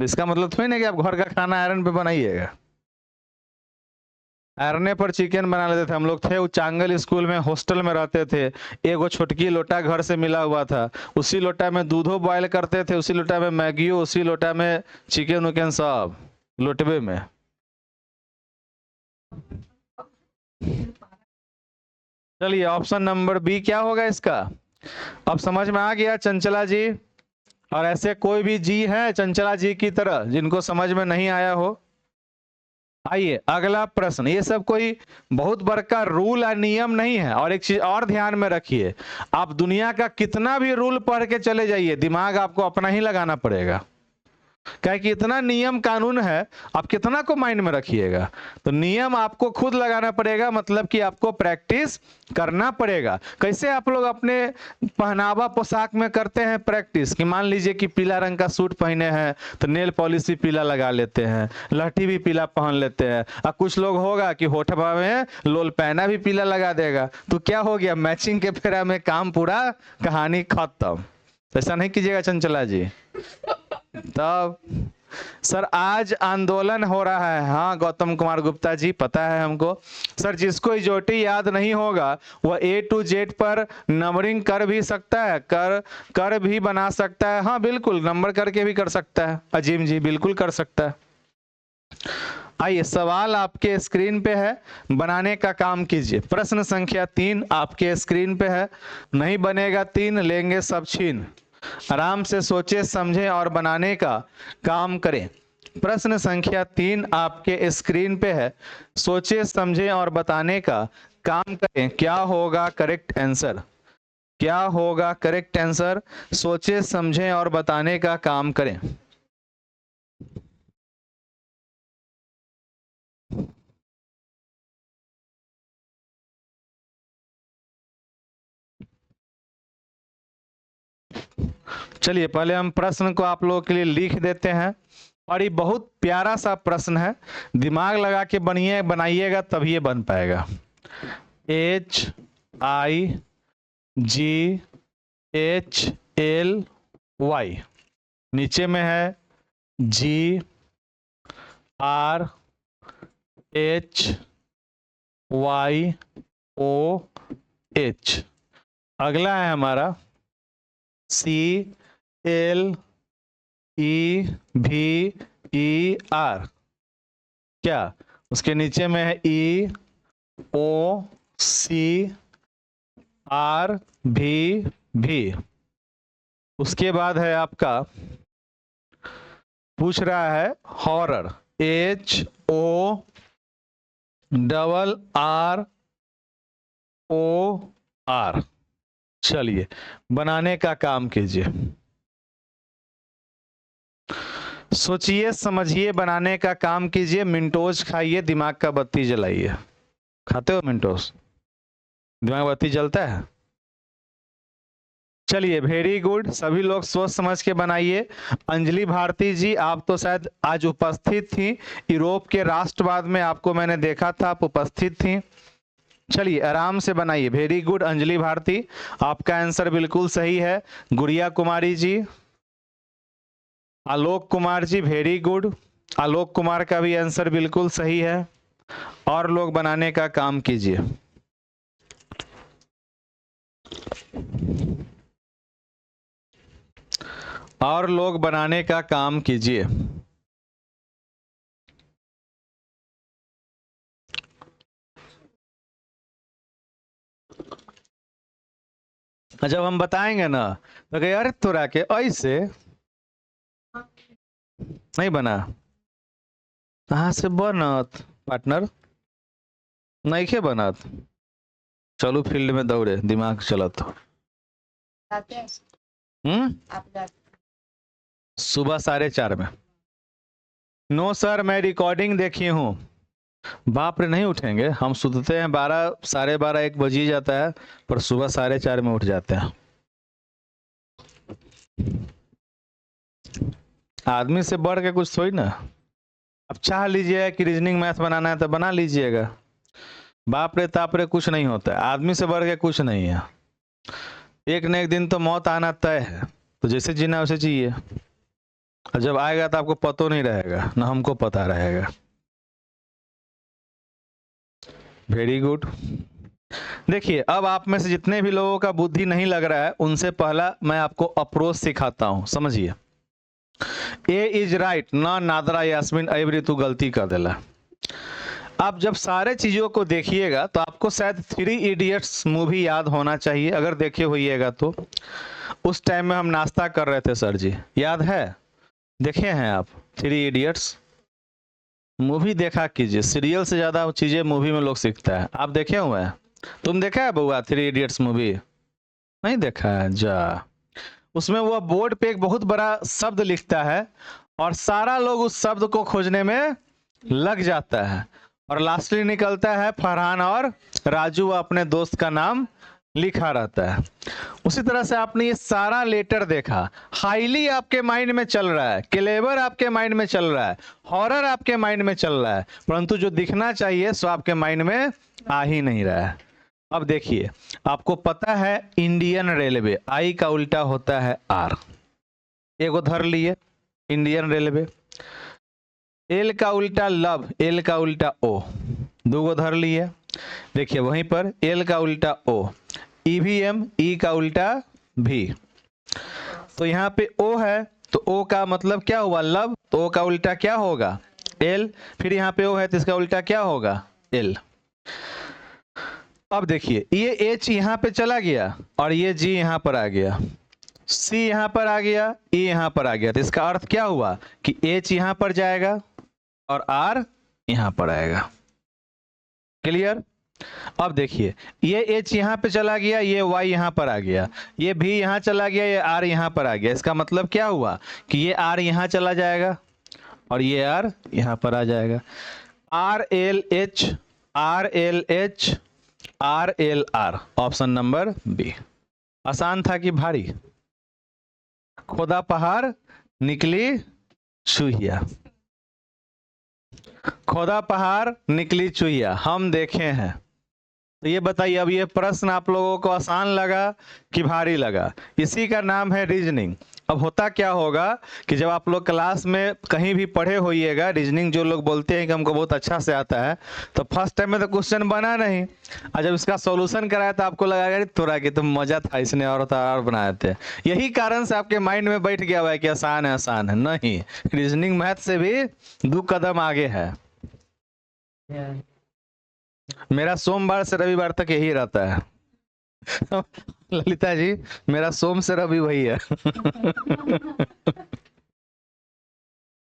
इसका मतलब थोड़ी ना कि आप घर का खाना आयरन पे बनाइएगा। आयरने पर चिकन बना लेते थे हम लोग। थे उचांगल स्कूल में, हॉस्टल में रहते थे। एगो छोटकी लोटा घर से मिला हुआ था, उसी लोटा में दूधो बॉयल करते थे, उसी लोटा में मैगियो, उसी लोटा में चिकन उकन सब लोटवे में। चलिए ऑप्शन नंबर बी क्या होगा इसका? अब समझ में आ गया चंचला जी? और ऐसे कोई भी जी है चंचला जी की तरह जिनको समझ में नहीं आया हो? आइए अगला प्रश्न। ये सब कोई बहुत बड़का रूल या नियम नहीं है। और एक चीज और ध्यान में रखिए, आप दुनिया का कितना भी रूल पढ़ के चले जाइए, दिमाग आपको अपना ही लगाना पड़ेगा। क्या कि इतना नियम कानून है, आप कितना को माइंड में रखिएगा? तो नियम आपको खुद लगाना पड़ेगा, मतलब कि आपको प्रैक्टिस करना पड़ेगा। कैसे आप लोग अपने पहनावा पोशाक में करते हैं प्रैक्टिस? कि मान लीजिए कि पीला रंग का सूट पहने हैं तो नेल पॉलिश भी पीला लगा लेते हैं, लहठी भी पीला पहन लेते हैं। और कुछ लोग होगा कि होठवा में लोल पैना भी पीला लगा देगा। तो क्या हो गया? मैचिंग के फेरा में काम पूरा, कहानी खत्म। ऐसा नहीं कीजिएगा चंचला जी। तब सर आज आंदोलन हो रहा है। हाँ गौतम कुमार गुप्ता जी पता है हमको। सर जिसको इजोटी याद नहीं होगा वह A to Z पर नंबरिंग कर भी सकता है, कर भी बना सकता है। हाँ बिल्कुल नंबर करके भी कर सकता है। अजीम जी बिल्कुल कर सकता है। आइए सवाल आपके स्क्रीन पे है, बनाने का काम कीजिए। प्रश्न संख्या 3 आपके स्क्रीन पे है। नहीं बनेगा 3 लेंगे सब छीन। आराम से सोचे समझें और बनाने का काम करें। प्रश्न संख्या 3 आपके स्क्रीन पे है। सोचे समझें और बताने का काम करें। क्या होगा करेक्ट आंसर? क्या होगा करेक्ट आंसर? सोचे समझें और बताने का काम करें। चलिए पहले हम प्रश्न को आप लोगों के लिए लिख देते हैं और ये बहुत प्यारा सा प्रश्न है, दिमाग लगा के बनाइएगा तभी ये बन पाएगा। HIGHLY नीचे में है GRHYOH। अगला है हमारा CLEVER। क्या उसके नीचे में है EOCRVV। उसके बाद है आपका पूछ रहा है हॉरर HORROR। चलिए बनाने का काम कीजिए। सोचिए समझिए बनाने का काम कीजिए। मिंटोज खाइए, दिमाग का बत्ती जलाइए। खाते हो मिंटोज? दिमाग बत्ती जलता है? चलिए वेरी गुड, सभी लोग सोच समझ के बनाइए। अंजलि भारती जी आप तो शायद आज उपस्थित थी, यूरोप के राष्ट्रवाद में आपको मैंने देखा था, आप उपस्थित थी। चलिए आराम से बनाइए। वेरी गुड अंजलि भारती, आपका आंसर बिल्कुल सही है। गुड़िया कुमारी जी, आलोक कुमार जी वेरी गुड, आलोक कुमार का भी आंसर बिल्कुल सही है। और लोग बनाने का काम कीजिए। और लोग बनाने का काम कीजिए। जब हम बताएंगे ना तो कहे अरे तोरा के ऐसे नहीं बना, कहाँ से बनत पार्टनर? नहीं के बनत। चलो फील्ड में दौड़े, दिमाग चलत हो। सुबह 4:30 में? नो सर मैं रिकॉर्डिंग देखी हूँ। बाप रे नहीं उठेंगे, हम सुतते हैं 12 साढ़े 12 1 बज ही जाता है, पर सुबह 4:30 में उठ जाते हैं। आदमी से बढ़ के कुछ थोड़ी ना। अब चाह लीजिएगा कि रीजनिंग मैथ बनाना है तो बना लीजिएगा। बाप रे ताप रे कुछ नहीं होता है, आदमी से बढ़ के कुछ नहीं है। एक न एक दिन तो मौत आना तय है, तो जैसे जीना वैसे जिए। और जब आएगा तो आपको पता नहीं रहेगा, ना हमको पता रहेगा। Very good. देखिए अब आप में से जितने भी लोगों का बुद्धि नहीं लग रहा है उनसे पहला मैं आपको अप्रोच सिखाता हूं, समझिए। ए इज राइट ना नादरा यास्मीन एवरी तू गलती कर देला। आप जब सारे चीजों को देखिएगा तो आपको शायद 3 इडियट्स मूवी याद होना चाहिए, अगर देखे होइएगा तो। उस टाइम में हम नाश्ता कर रहे थे सर जी, याद है? देखे हैं आप 3 इडियट्स? मूवी देखा कीजिए, सीरियल से ज्यादा चीजें मूवी में लोग सीखता है। आप देखे हुए हैं? तुम देखा है बउआ 3 इडियट्स मूवी? नहीं देखा है? जा, उसमें वो बोर्ड पे एक बहुत बड़ा शब्द लिखता है और सारा लोग उस शब्द को खोजने में लग जाता है और लास्टली निकलता है फरहान और राजू अपने दोस्त का नाम लिखा रहता है। उसी तरह से आपने ये सारा लेटर देखा, हाईली आपके माइंड में चल रहा है, क्लेवर आपके माइंड में चल रहा है, हॉरर आपके माइंड में चल रहा है, परंतु जो दिखना चाहिए सो आपके माइंड में आ ही नहीं रहा है। अब देखिए आपको पता है इंडियन रेलवे, आई का उल्टा होता है आर। एगो धर लिए इंडियन रेलवे। एल का उल्टा लब, एल का उल्टा ओ, दो गो धर लिए। देखिए वहीं पर एल का उल्टा ओ, ईवीएम, ई का उल्टा भी। तो यहाँ पे ओ है तो ओ का मतलब क्या हुआ, लब, तो ओ का उल्टा क्या होगा, एल। फिर यहाँ पे ओ है तो इसका उल्टा क्या होगा, एल। अब देखिए ये एच यहाँ पे चला गया और ये जी यहाँ पर आ गया, सी यहाँ पर आ गया, ई यहाँ पर आ गया। तो इसका अर्थ क्या हुआ कि एच यहाँ पर जाएगा और आर यहाँ पर आएगा। क्लियर। अब देखिए ये एच यहाँ पे चला गया, ये वाई यहाँ पर आ गया, ये भी यहाँ चला गया, ये आर यहाँ पर आ गया। इसका मतलब क्या हुआ कि ये आर यहाँ चला जाएगा और ये आर यहाँ पर आ जाएगा। R L H, R L H, R L R, option number B. आसान था कि भारी। खोदा पहाड़ निकली चूहिया, खोदा पहाड़ निकली चूहिया, हम देखे हैं। तो ये बताइए अब ये प्रश्न आप लोगों को आसान लगा कि भारी लगा? इसी का नाम है रीजनिंग। अब होता क्या होगा कि जब आप लोग क्लास में कहीं भी पढ़े होइएगा, रीजनिंग जो लोग बोलते हैं कि हमको बहुत अच्छा से आता है, तो फर्स्ट टाइम में तो क्वेश्चन बना नहीं, और जब इसका सॉल्यूशन कराया तो आपको लगा थोड़ा कि तो मजा था, इसने और बनाए थे। यही कारण से आपके माइंड में बैठ गया हुआ है कि आसान है, आसान है। नहीं, रीजनिंग मैथ से भी 2 कदम आगे है। मेरा सोमवार से रविवार तक यही रहता है। ललिता जी, मेरा सोम से रवि वही है।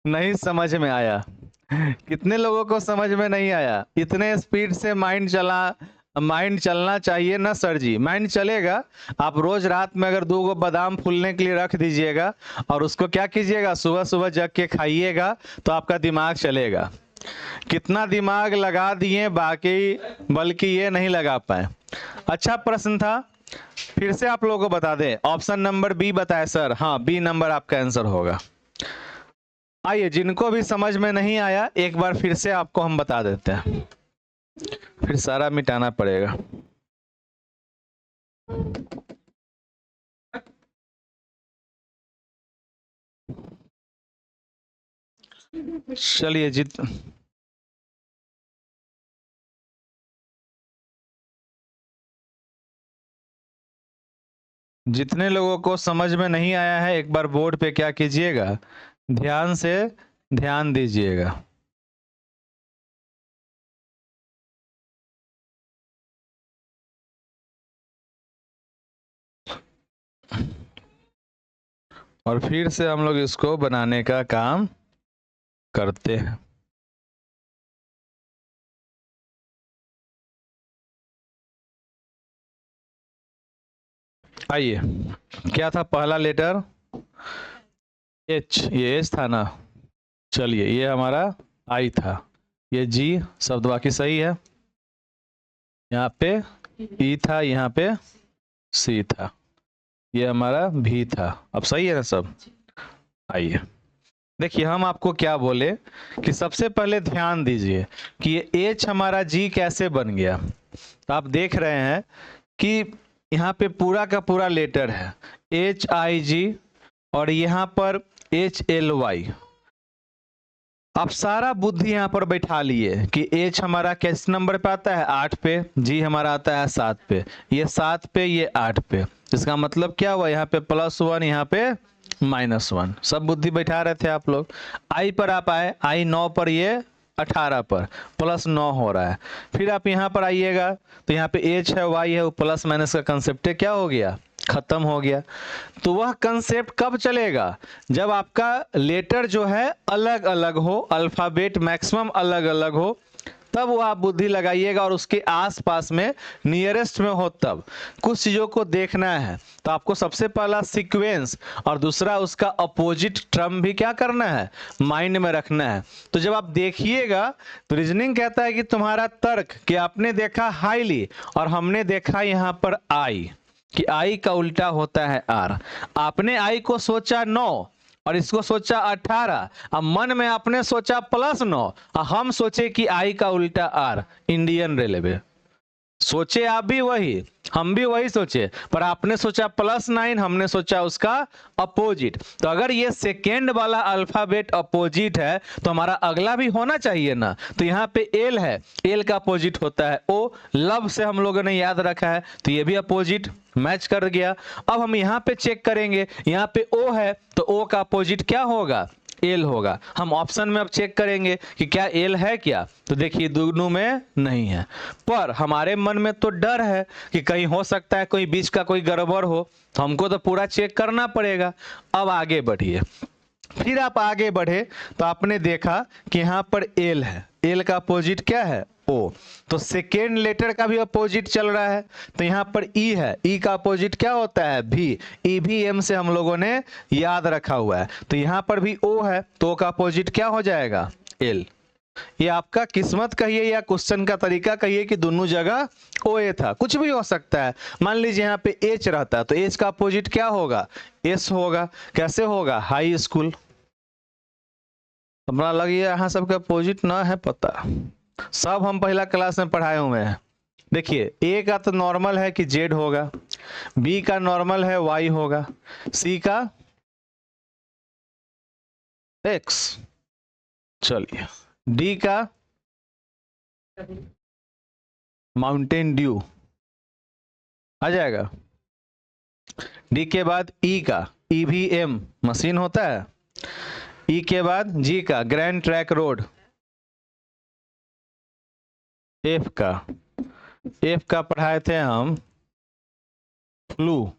नहीं समझ में आया? कितने लोगों को समझ में नहीं आया? इतने स्पीड से माइंड चलना चाहिए ना सर जी। माइंड चलेगा, आप रोज रात में अगर 2 गो बादाम फूलने के लिए रख दीजिएगा और उसको क्या कीजिएगा, सुबह सुबह जग के खाइएगा, तो आपका दिमाग चलेगा। कितना दिमाग लगा दिए बाकी, बल्कि ये नहीं लगा पाए। अच्छा प्रश्न था, फिर से आप लोगों को बता दें। ऑप्शन नंबर बी बताए सर? हाँ, बी नंबर आपका आंसर होगा। आइए, जिनको भी समझ में नहीं आया एक बार फिर से आपको हम बता देते हैं, फिर सारा मिटाना पड़ेगा। चलिए जितने लोगों को समझ में नहीं आया है एक बार बोर्ड पे क्या कीजिएगा, ध्यान से ध्यान दीजिएगा। और फिर से हम लोग इसको बनाने का काम करते हैं। आइए, क्या था पहला लेटर? एच, ये एच था ना। चलिए ये हमारा आई था, ये जी, शब्द बाकी सही है। यहाँ पे ई था, यहाँ पे सी था, ये हमारा भी था। अब सही है ना सब? आइए देखिए, हम आपको क्या बोले कि सबसे पहले ध्यान दीजिए कि ये एच हमारा जी कैसे बन गया। तो आप देख रहे हैं कि यहाँ पे पूरा का पूरा लेटर है एच आई जी और यहाँ पर एच एल वाई। आप सारा बुद्धि यहाँ पर बैठा लिए कि एच हमारा किस नंबर पे आता है, 8 पे, जी हमारा आता है 7 पे, ये 7 पे, ये 8 पे। इसका मतलब क्या हुआ, यहाँ पे +1, यहाँ पे -1। सब बुद्धि बैठा रहे थे आप लोग। आई पर आप आए, आई 9 पर, ये 18 पर, +9 हो रहा है। फिर आप यहाँ पर आइएगा तो यहाँ पे एच है, वाई है, वो प्लस माइनस का कंसेप्ट क्या हो गया, खत्म हो गया। तो वह कंसेप्ट कब चलेगा, जब आपका लेटर जो है अलग अलग हो, अल्फाबेट मैक्सिमम अलग अलग हो, तब वो आप बुद्धि लगाइएगा और उसके आसपास में नियरेस्ट में हो। तब कुछ चीज़ों को देखना है, तो आपको सबसे पहला सीक्वेंस और दूसरा उसका अपोजिट टर्म भी क्या करना है, माइंड में रखना है। तो जब आप देखिएगा तो रीजनिंग कहता है कि तुम्हारा तर्क कि आपने देखा हाईली और हमने देखा यहाँ पर आई, कि आई का उल्टा होता है आर। आपने आई को सोचा 9 और इसको सोचा 18, अब मन में आपने सोचा +9 और हम सोचे कि आई का उल्टा आर, इंडियन रेलवे। सोचे आप भी वही हम भी वही सोचे, पर आपने सोचा +9, हमने सोचा उसका अपोजिट। तो अगर ये सेकेंड वाला अल्फाबेट अपोजिट है तो हमारा अगला भी होना चाहिए ना। तो यहाँ पे एल है, एल का अपोजिट होता है ओ, लव से हम लोगों ने याद रखा है तो ये भी अपोजिट मैच कर गया। अब हम यहाँ पे चेक करेंगे, यहाँ पे ओ है तो ओ का अपोजिट क्या होगा, एल होगा। हम ऑप्शन में अब चेक करेंगे कि क्या एल है क्या, तो देखिए दोनों में नहीं है। पर हमारे मन में तो डर है कि कहीं हो सकता है कोई बीच का कोई गड़बड़ हो, तो हमको तो पूरा चेक करना पड़ेगा। अब आगे बढ़िए, फिर आप आगे बढ़े तो आपने देखा कि यहाँ पर एल है, एल का अपोजिट क्या है, ओ। तो सेकेंड लेटर का भी अपोजिट चल रहा है, तो यहाँ पर ई है, ई का अपोजिट क्या होता है, भी। ई भी एम से हम लोगों ने याद रखा हुआ है, तो यहाँ पर भी ओ है तो ओ का अपोजिट क्या हो जाएगा, एल। ये आपका किस्मत कहिए या क्वेश्चन का तरीका कहिए कि दोनों जगह ओ ए था, कुछ भी हो सकता है। मान लीजिए यहाँ पे एच रहता तो एच का अपोजिट क्या होगा, एस होगा। कैसे होगा, हाई स्कूल। हमरा लगी यहाँ सबके अपोजिट ना है पता, सब हम पहला क्लास में पढ़ाए हुए हैं। देखिए ए का तो नॉर्मल है कि जेड होगा, बी का नॉर्मल है वाई होगा, सी का एक्स, चलिए डी का माउंटेन ड्यू आ जाएगा। डी के बाद ई का ईवीएम मशीन होता है। ई के बाद जी का ग्रैंड ट्रैक रोड। एफ का पढ़ाए थे हम फ्लू,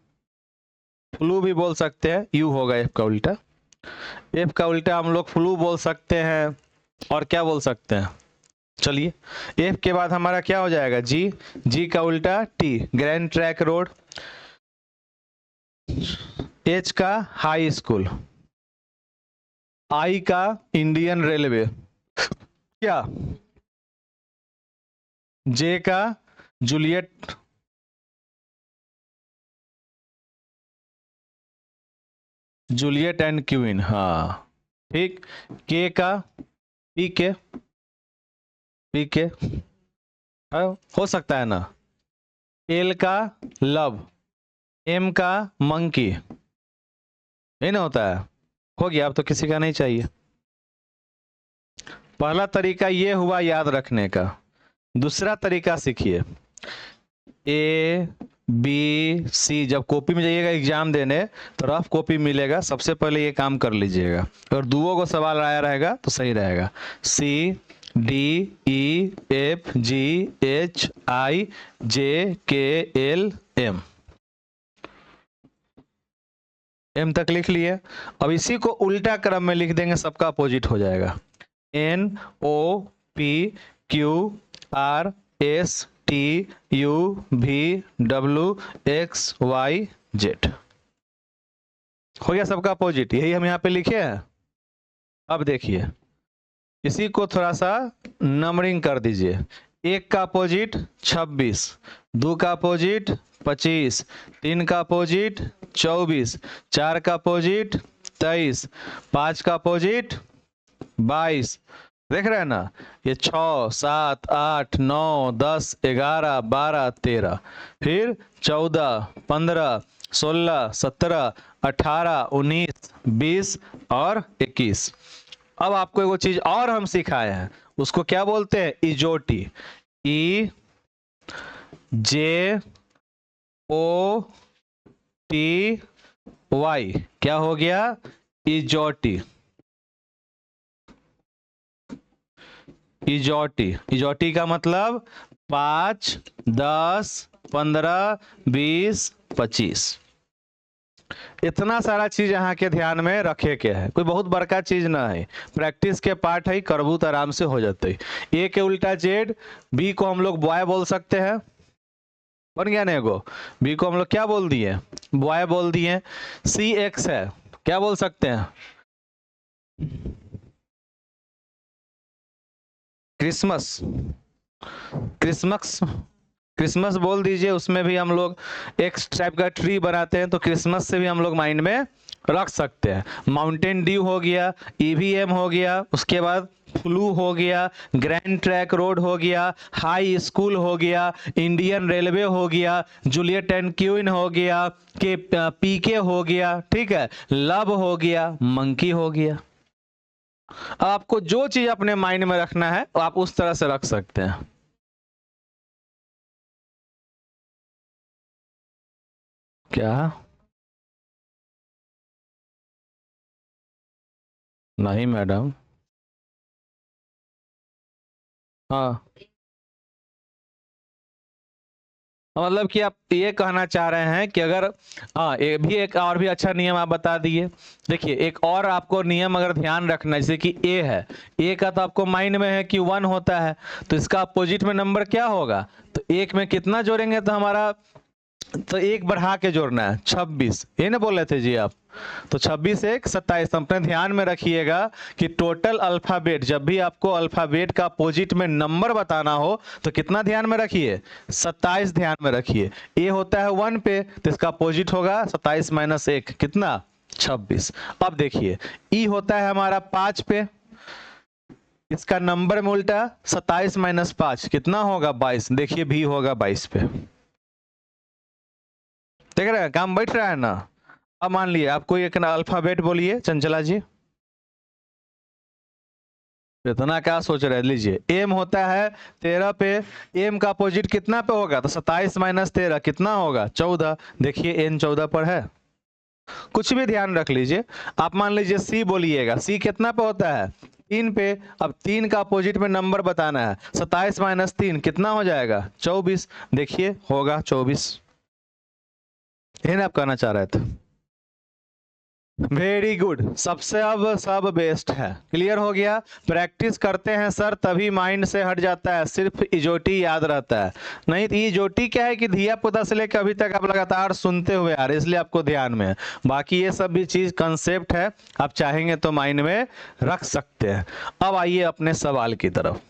फ्लू भी बोल सकते हैं, यू होगा एफ का उल्टा। एफ का उल्टा हम लोग फ्लू बोल सकते हैं, और क्या बोल सकते हैं, चलिए एफ के बाद हमारा क्या हो जाएगा, जी। जी का उल्टा T, grand track road. H का हाई स्कूल। आई का इंडियन रेलवे क्या, जे का जूलियट, जूलियट एंड क्वीन, हाँ ठीक। के का पीके, पीके हो सकता है ना। एल का लव, एम का मंकी, यही ना होता है, हो गया। अब तो किसी का नहीं चाहिए। पहला तरीका ये हुआ याद रखने का। दूसरा तरीका सीखिए, ए बी सी। जब कॉपी में जाइएगा एग्जाम देने तो रफ कॉपी मिलेगा, सबसे पहले ये काम कर लीजिएगा, और दुओं को सवाल आया रहेगा तो सही रहेगा। C D E F G H I J K L M, M तक लिख लिए। अब इसी को उल्टा क्रम में लिख देंगे, सबका अपोजिट हो जाएगा। N O P Q R S T U V W X Y Z, हो गया सबका अपोजिट। यही हम यहाँ पे लिखे हैं। अब देखिए इसी को थोड़ा सा नंबरिंग कर दीजिए। एक का अपोजिट 26, दो का अपोजिट 25, तीन का अपोजिट 24, चार का अपोजिट 23, पाँच का अपोजिट 22। देख रहे हैं ना, ये 6 7 8 9 10 11 12 13, फिर 14 15 16 17 18 19 20 और 21। अब आपको एगो चीज और हम सिखाए हैं, उसको क्या बोलते हैं, इजोटी। ई जे ओ टी वाई, क्या हो गया, इजोटी। इजोटी, इजोटी का मतलब 5 10 15 20 25। इतना सारा चीज यहाँ के ध्यान में रखे के है, कोई बहुत बड़का चीज ना है, प्रैक्टिस के पार्ट है, करबू तो आराम से हो जाते। ए के उल्टा जेड, बी को हम लोग बॉय बोल सकते हैं, बन गया ना एगो। बी को हम लोग क्या बोल दिए, बॉय बोल दिए। सी एक्स है, क्या बोल सकते हैं, क्रिसमस, क्रिसमस, क्रिसमस बोल दीजिए, उसमें भी हम लोग एक टाइप का ट्री बनाते हैं, तो क्रिसमस से भी हम लोग माइंड में रख सकते हैं। माउंटेन ड्यू हो गया, ईवीएम हो गया, उसके बाद फ्लू हो गया, ग्रैंड ट्रैक रोड हो गया, हाई स्कूल हो गया, इंडियन रेलवे हो गया, जूलियट एंड क्वीन हो गया, के पीके हो गया, ठीक है, लव हो गया, मंकी हो गया। अब आपको जो चीज अपने माइंड में रखना है आप उस तरह से रख सकते हैं। क्या? नहीं मैडम। हाँ, मतलब कि आप ये कहना चाह रहे हैं कि अगर, हाँ, ये भी एक और भी अच्छा नियम आप बता दिए। देखिए एक और आपको नियम अगर ध्यान रखना है, जैसे कि ए है, ए का तो आपको माइंड में है कि 1 होता है, तो इसका अपोजिट में नंबर क्या होगा? तो एक में कितना जोड़ेंगे तो हमारा, तो एक बढ़ा के जोड़ना है, 26, ये ना बोल रहे थे जी आप? तो 26 एक 27। अपने ध्यान में रखिएगा कि टोटल अल्फाबेट, जब भी आपको अल्फाबेट का अपोजिट में नंबर बताना हो तो कितना ध्यान में रखिए? 27 ध्यान में रखिए। ए होता है 1 पे, तो इसका अपोजिट होगा 27 माइनस 1, कितना? 26। अब देखिए ई होता है हमारा 5 पे, इसका नंबर में उल्टा 27 माइनस 5 कितना होगा? 22। देखिए भी होगा 22 पे, देख रहे हैं काम बैठ रहा है ना? अब मान लिए आप कोई एक अल्फाबेट बोलिए चंचला जी। इतना क्या सोच रहे हैं? लीजिए एम होता है 13 पे, एम का अपोजिट कितना पे होगा? तो 27 माइनस 13 कितना होगा? 14। देखिए एन 14 पर है। कुछ भी ध्यान रख लीजिए। आप मान लीजिए सी बोलिएगा, सी कितना पे होता है? 3 पे। अब 3 का अपोजिट में नंबर बताना है, 27 माइनस 3 कितना हो जाएगा? 24। देखिए होगा 24। ये ना आप कहना चाह रहे थे? वेरी गुड, सबसे अब सब बेस्ट है। क्लियर हो गया? प्रैक्टिस करते हैं सर तभी माइंड से हट जाता है, सिर्फ इजोटी याद रहता है। नहीं तो इजोटी क्या है कि धिया पुता से लेकर अभी तक आप लगातार सुनते हुए आ रहे, इसलिए आपको ध्यान में है। बाकी ये सब भी चीज कंसेप्ट है, आप चाहेंगे तो माइंड में रख सकते हैं। अब आइए अपने सवाल की तरफ।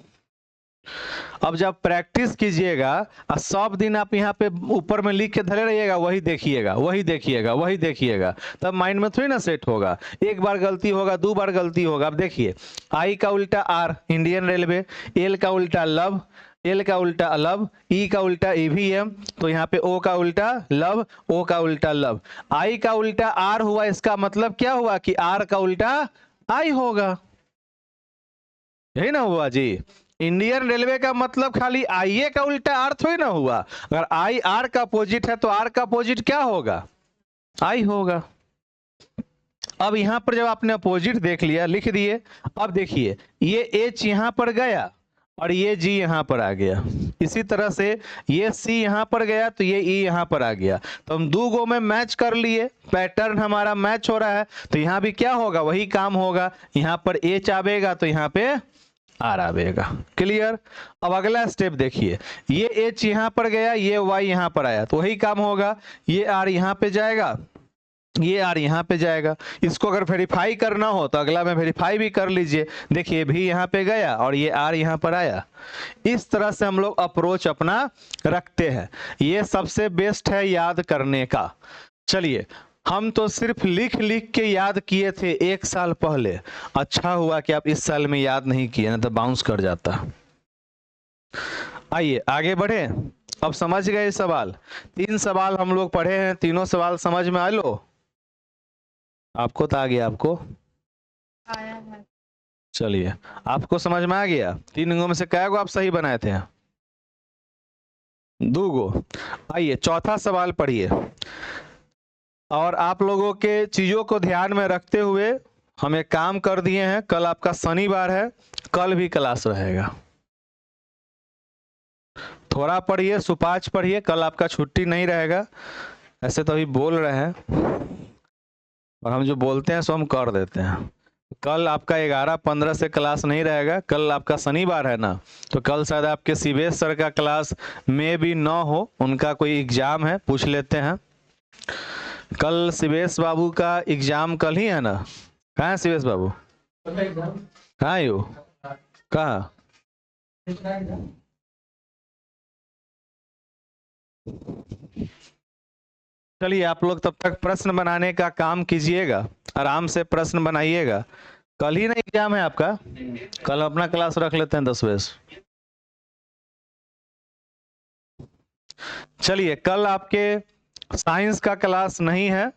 अब जब प्रैक्टिस कीजिएगा और सब दिन आप यहाँ पे ऊपर में लिख के धरे रहिएगा, वही देखिएगा वही देखिएगा वही देखिएगा, तब माइंड में थोड़ी ना सेट होगा। एक बार गलती होगा, 2 बार गलती होगा। अब देखिए आई का उल्टा आर इंडियन रेलवे, एल का उल्टा लव, एल का उल्टा लव, ई का उल्टा ईवीएम, तो यहाँ पे ओ का उल्टा लव, ओ का उल्टा लव। आई का उल्टा आर हुआ, इसका मतलब क्या हुआ कि आर का उल्टा आई होगा, यही ना हुआ जी? इंडियन रेलवे का मतलब खाली आईए का उल्टा आर थोड़ी ना हुआ। अगर आई आर का अपोजिट है तो आर का अपोजिट क्या होगा? आई होगा। अब यहां पर जब आपने अपोजिट देख लिया, लिख दिए। अब देखिए ये एच यहां पर गया और ये जी यहां पर आ गया। इसी तरह से ये सी यहां पर गया तो ये ई यहां पर आ गया, तो हम 2 गो में मैच कर लिए, पैटर्न हमारा मैच हो रहा है। तो यहां भी क्या होगा? वही काम होगा। यहां पर एच आवेगा तो यहां पे आर आवेगा। क्लियर? अब अगला स्टेप देखिए, ये एच यहां पर गया, ये वाई यहां पर आया, तो वही काम होगा। ये आर यहां पे जाएगा, ये आर यहां पे जाएगा। इसको अगर वेरीफाई करना हो तो अगला में वेरीफाई भी कर लीजिए। देखिए भी यहां पे गया और ये आर यहां पर आया। इस तरह से हम लोग अप्रोच अपना रखते हैं। ये सबसे बेस्ट है याद करने का। चलिए, हम तो सिर्फ लिख लिख के याद किए थे 1 साल पहले। अच्छा हुआ कि आप इस साल में याद नहीं किए, ना तो बाउंस कर जाता। आइए आगे बढ़े। अब समझ गए सवाल? 3 सवाल हम लोग पढ़े हैं, तीनों सवाल समझ में आ लो? आपको तो आ गया? आपको आया है। चलिए, आपको समझ में आ गया? 3 गो में से कै गो आप सही बनाए थे? 2 गो। आइए चौथा सवाल पढ़िए। और आप लोगों के चीजों को ध्यान में रखते हुए हम एक काम कर दिए हैं, कल आपका शनिवार है, कल भी क्लास रहेगा। थोड़ा पढ़िए, सुपाच पढ़िए, कल आपका छुट्टी नहीं रहेगा। ऐसे तो अभी बोल रहे हैं और हम जो बोलते हैं सो हम कर देते हैं। कल आपका 11-15 से क्लास नहीं रहेगा। कल आपका शनिवार है ना, तो कल शायद आपके शिवेश सर का क्लास में भी ना हो, उनका कोई एग्जाम है, पूछ लेते हैं। कल शिवेश बाबू का एग्जाम कल ही है ना? कहाँ है शिवेश बाबू? कहाँ है वो? कहाँ? चलिए आप लोग तब तक प्रश्न बनाने का काम कीजिएगा, आराम से प्रश्न बनाइएगा। कल ही ना एग्जाम है आपका, कल अपना क्लास रख लेते हैं 10 बजे से। चलिए कल आपके साइंस का क्लास नहीं है,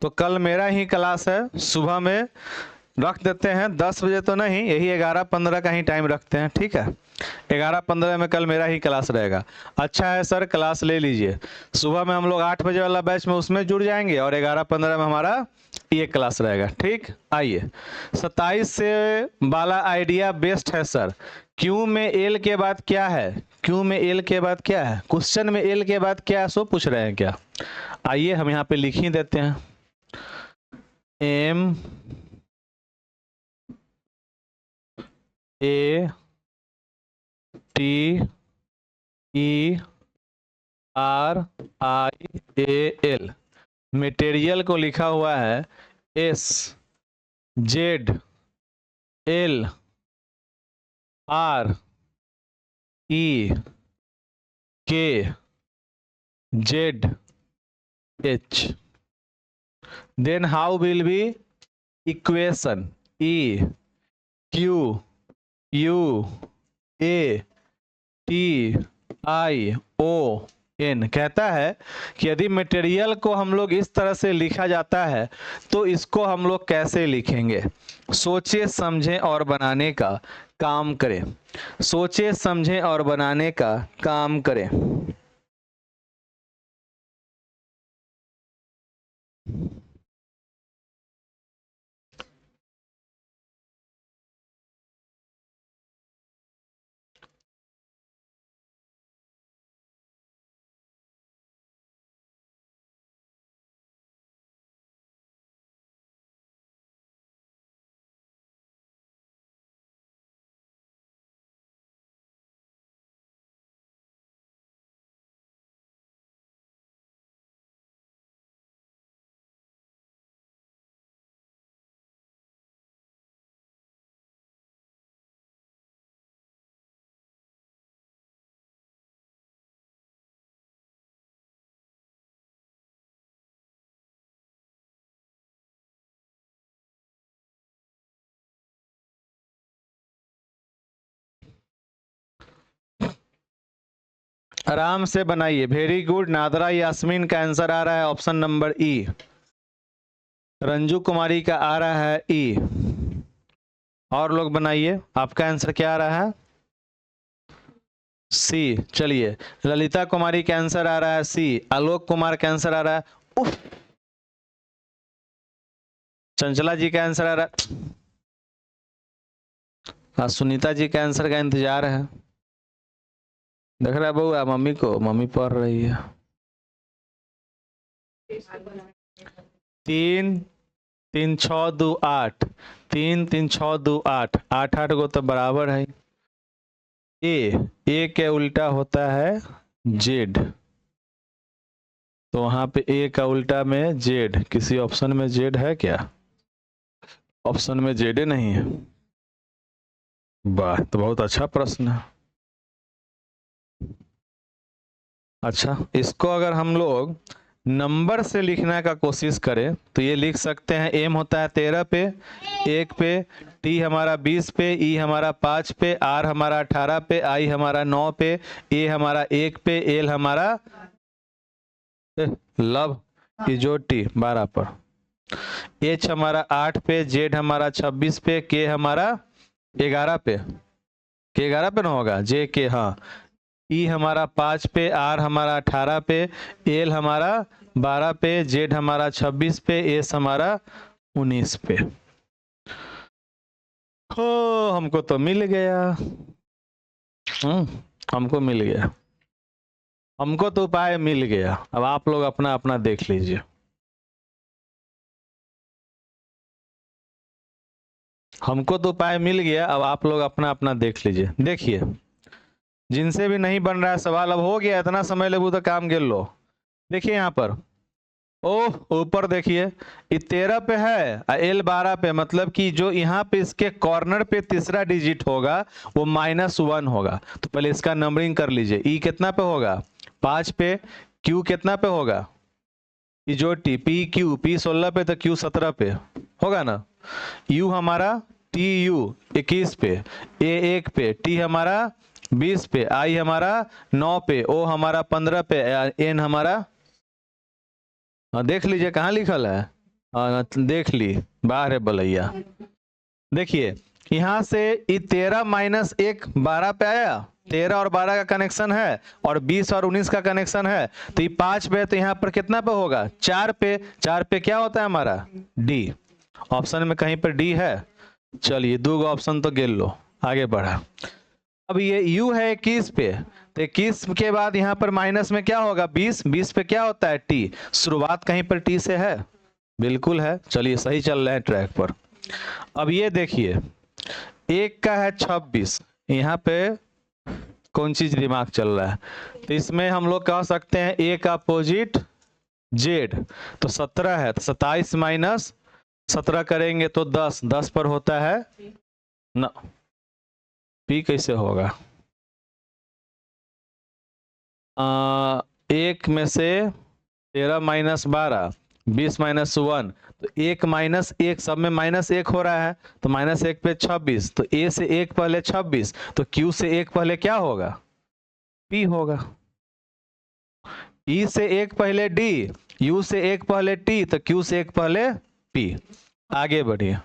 तो कल मेरा ही क्लास है, सुबह में रख देते हैं 10 बजे तो नहीं, यही 11:15 का ही टाइम रखते हैं, ठीक है। 11:15 में कल मेरा ही क्लास रहेगा। अच्छा है सर, क्लास ले लीजिए। सुबह में हम लोग 8 बजे वाला बैच में उसमें जुड़ जाएंगे और 11:15 में हमारा ये क्लास रहेगा, ठीक। आइए 27 से वाला आइडिया बेस्ट है सर। क्यू में एल के बाद क्या है, क्यू में एल के बाद क्या है, क्वेश्चन में एल के बाद क्या है, सो पूछ रहे हैं क्या। आइए हम यहाँ पे लिख ही देते हैं, M A T E R I A L. Material को लिखा हुआ है S Z L R E K Z H. Then how will be equation E Q U A T I O N. कहता है कि यदि मटेरियल को हम लोग इस तरह से लिखा जाता है तो इसको हम लोग कैसे लिखेंगे। सोचे समझें और बनाने का काम करें, सोचे समझें और बनाने का काम करें। आराम से बनाइए। वेरी गुड नादरा यास्मीन का आंसर आ रहा है ऑप्शन नंबर ई। रंजू कुमारी का आ रहा है ई। और लोग बनाइए, आपका आंसर क्या आ रहा है, सी। चलिए ललिता कुमारी का आंसर आ रहा है सी। आलोक कुमार का आंसर आ रहा है उफ। चंचला जी का आंसर आ रहा है। सुनीता जी का आंसर का इंतजार है। देख रहा है बउआ मम्मी को, मम्मी पढ़ रही है। 3 3 6 2 8, 3 3 6 2 8, 8 8 को तो बराबर है। ए के उल्टा होता है जेड, तो वहां पे ए का उल्टा में जेड। किसी ऑप्शन में जेड है क्या, ऑप्शन में जेड नहीं है। वाह, तो बहुत अच्छा प्रश्न है। अच्छा, इसको अगर हम लोग नंबर से लिखने का कोशिश करें तो ये लिख सकते हैं, एम होता है 13 पे, 1 पे, टी हमारा 20 पे, ई हमारा 5 पे, आर हमारा 18 पे, आई हमारा 9 पे, ए हमारा 1 पे, एल हमारा लव जो टी 12 पर, एच हमारा 8 पे, जेड हमारा 26 पे, के हमारा 11 पे, के 11 पे ना होगा, जे के, हाँ। ई हमारा 5 पे, आर हमारा 18 पे, एल हमारा 12 पे, जेड हमारा 26 पे, एस हमारा 19 पे। हो हमको तो मिल गया। हमको मिल गया, हमको तो उपाय मिल गया। अब आप लोग अपना अपना देख लीजिए। हमको तो उपाय मिल गया, अब आप लोग अपना अपना देख लीजिए। देखिए जिनसे भी नहीं बन रहा है सवाल, अब हो गया, इतना समय लगू तो काम गिर लो। देखिए यहाँ पर, ओह ऊपर देखिए, ये 13 पे है, एल 12 पे, मतलब कि जो यहाँ पे इसके कॉर्नर पे तीसरा डिजिट होगा वो -1 होगा। तो पहले इसका नंबरिंग कर लीजिए। ई कितना पे होगा, 5 पे, Q कितना पे होगा, ये जो T P Q, P 16 पे तो Q 17 पे होगा ना। U हमारा TU 21 पे, A 1 पे, T हमारा 20 पे, I हमारा 9 पे, O हमारा 15 पे, N हमारा देख लीजिए कहाँ लिखल है, देख ली बाहर है बलैया। देखिए यहाँ से ये 13 माइनस 1 12 पे आया, 13 और 12 का कनेक्शन है और 20 और 19 का कनेक्शन है, तो ये 5 पे है, तो यहाँ पर कितना पे होगा, 4 पे। 4 पे क्या होता है हमारा, डी। ऑप्शन में कहीं पर डी है, चलिए 2 ऑप्शन तो गिन लो, आगे बढ़ा। अब ये U है 21 पे, तो 21 के बाद यहाँ पर माइनस में क्या होगा, 20, 20 पे क्या होता है T, शुरुआत कहीं पर T से है, बिल्कुल है, चलिए सही चल रहे हैं ट्रैक पर। अब ये देखिए 1 का है 26, यहाँ पे कौन चीज दिमाग चल रहा है, तो इसमें हम लोग कह सकते हैं A का अपोजिट Z, तो 17 है, तो 27 माइनस 17 करेंगे तो 10, 10 पर होता है ना, P कैसे होगा, 1 में से 13 माइनस 12, 20 माइनस 1, तो 1 माइनस 1, सब में माइनस 1 हो रहा है, तो माइनस 1 पे 26, तो A से 1 पहले 26, तो Q से 1 पहले क्या होगा, P होगा। E से 1 पहले D, U से 1 पहले T, तो Q से 1 पहले P। आगे बढ़िए,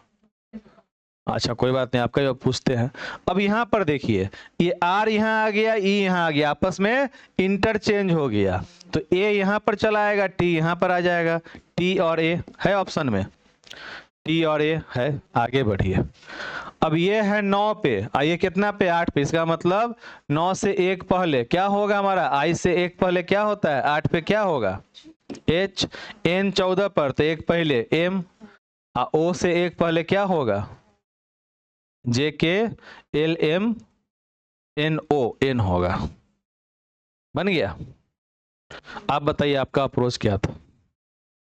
अच्छा कोई बात नहीं, आपका जो पूछते हैं। अब यहाँ पर देखिए ये R यहाँ आ गया, E यहाँ आ गया, आपस में इंटरचेंज हो गया, तो A यहाँ पर चला आएगा, T यहाँ पर आ जाएगा, T और A है ऑप्शन में, T और A है, आगे बढ़िए। अब ये है 9 पे, ये कितना पे, 8 पे, इसका मतलब 9 से 1 पहले क्या होगा हमारा, I से 1 पहले क्या होता है, 8 पे क्या होगा H, N 14 पर तो 1 पहले M, O से 1 पहले क्या होगा JK, LM NO, N होगा, बन गया। आप बताइए आपका अप्रोच क्या था,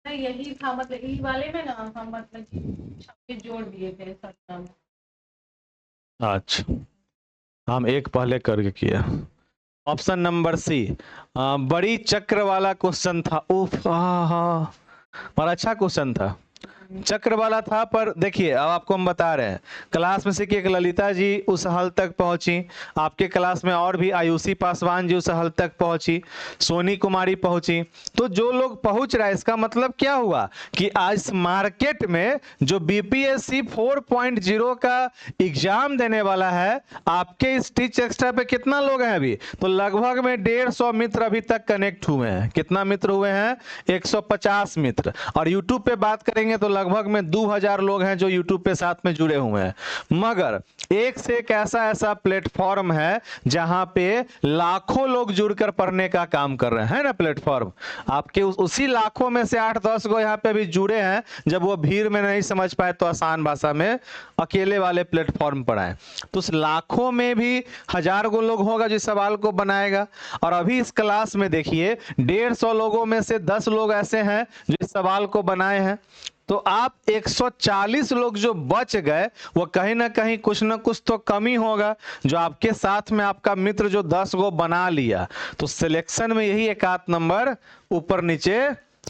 यही था, मतलब ई वाले में ना हम मतलब सबके जोड़ दिए थे सब नाम। अच्छा हम एक पहले करके किया। ऑप्शन नंबर सी, बड़ी चक्र वाला क्वेश्चन था, उफ हाँ, पर अच्छा क्वेश्चन था, चक्र वाला था। पर देखिए अब आपको हम बता रहे हैं, क्लास में से कि एक ललिता जी उस हल तक पहुंची, आपके क्लास में और भी आयुषी पासवान जी उस हल तक पहुंची, सोनी कुमारी पहुंची, तो जो लोग पहुंच रहा है इसका मतलब क्या हुआ कि आज मार्केट में जो बीपीएससी 4.0 का एग्जाम देने वाला है, आपके इस टीच एक्स्ट्रा पे कितना लोग हैं अभी, तो लगभग में 150 मित्र अभी तक कनेक्ट हुए हैं। कितना मित्र हुए हैं, 150 मित्र, और यूट्यूब पे बात करेंगे तो लगभग में 2000 लोग हैं जो यूट्यूब पे साथ में जुड़े हुए हैं। मगर एक से एक ऐसा प्लेटफॉर्म है जहां पे लाखों लोग जुड़कर पढ़ने का काम कर रहे हैं ना, प्लेटफॉर्म आपके उसी लाखों में से 8-10 गो यहाँ पे अभी जुड़े हैं। जब वो भीड़ में नहीं समझ पाए तो आसान भाषा में अकेले वाले प्लेटफॉर्म पर आए, तो उस लाखों में भी 1000 गो लोग होगा जो सवाल को बनाएगा। और अभी इस क्लास में देखिए 150 लोगों में से 10 लोग ऐसे हैं जो इस सवाल को बनाए हैं, तो आप 140 लोग जो बच गए वो कहीं ना कहीं कुछ ना कुछ तो कमी होगा, जो आपके साथ में आपका मित्र जो 10 गो बना लिया, तो सिलेक्शन में यही एक आध नंबर ऊपर नीचे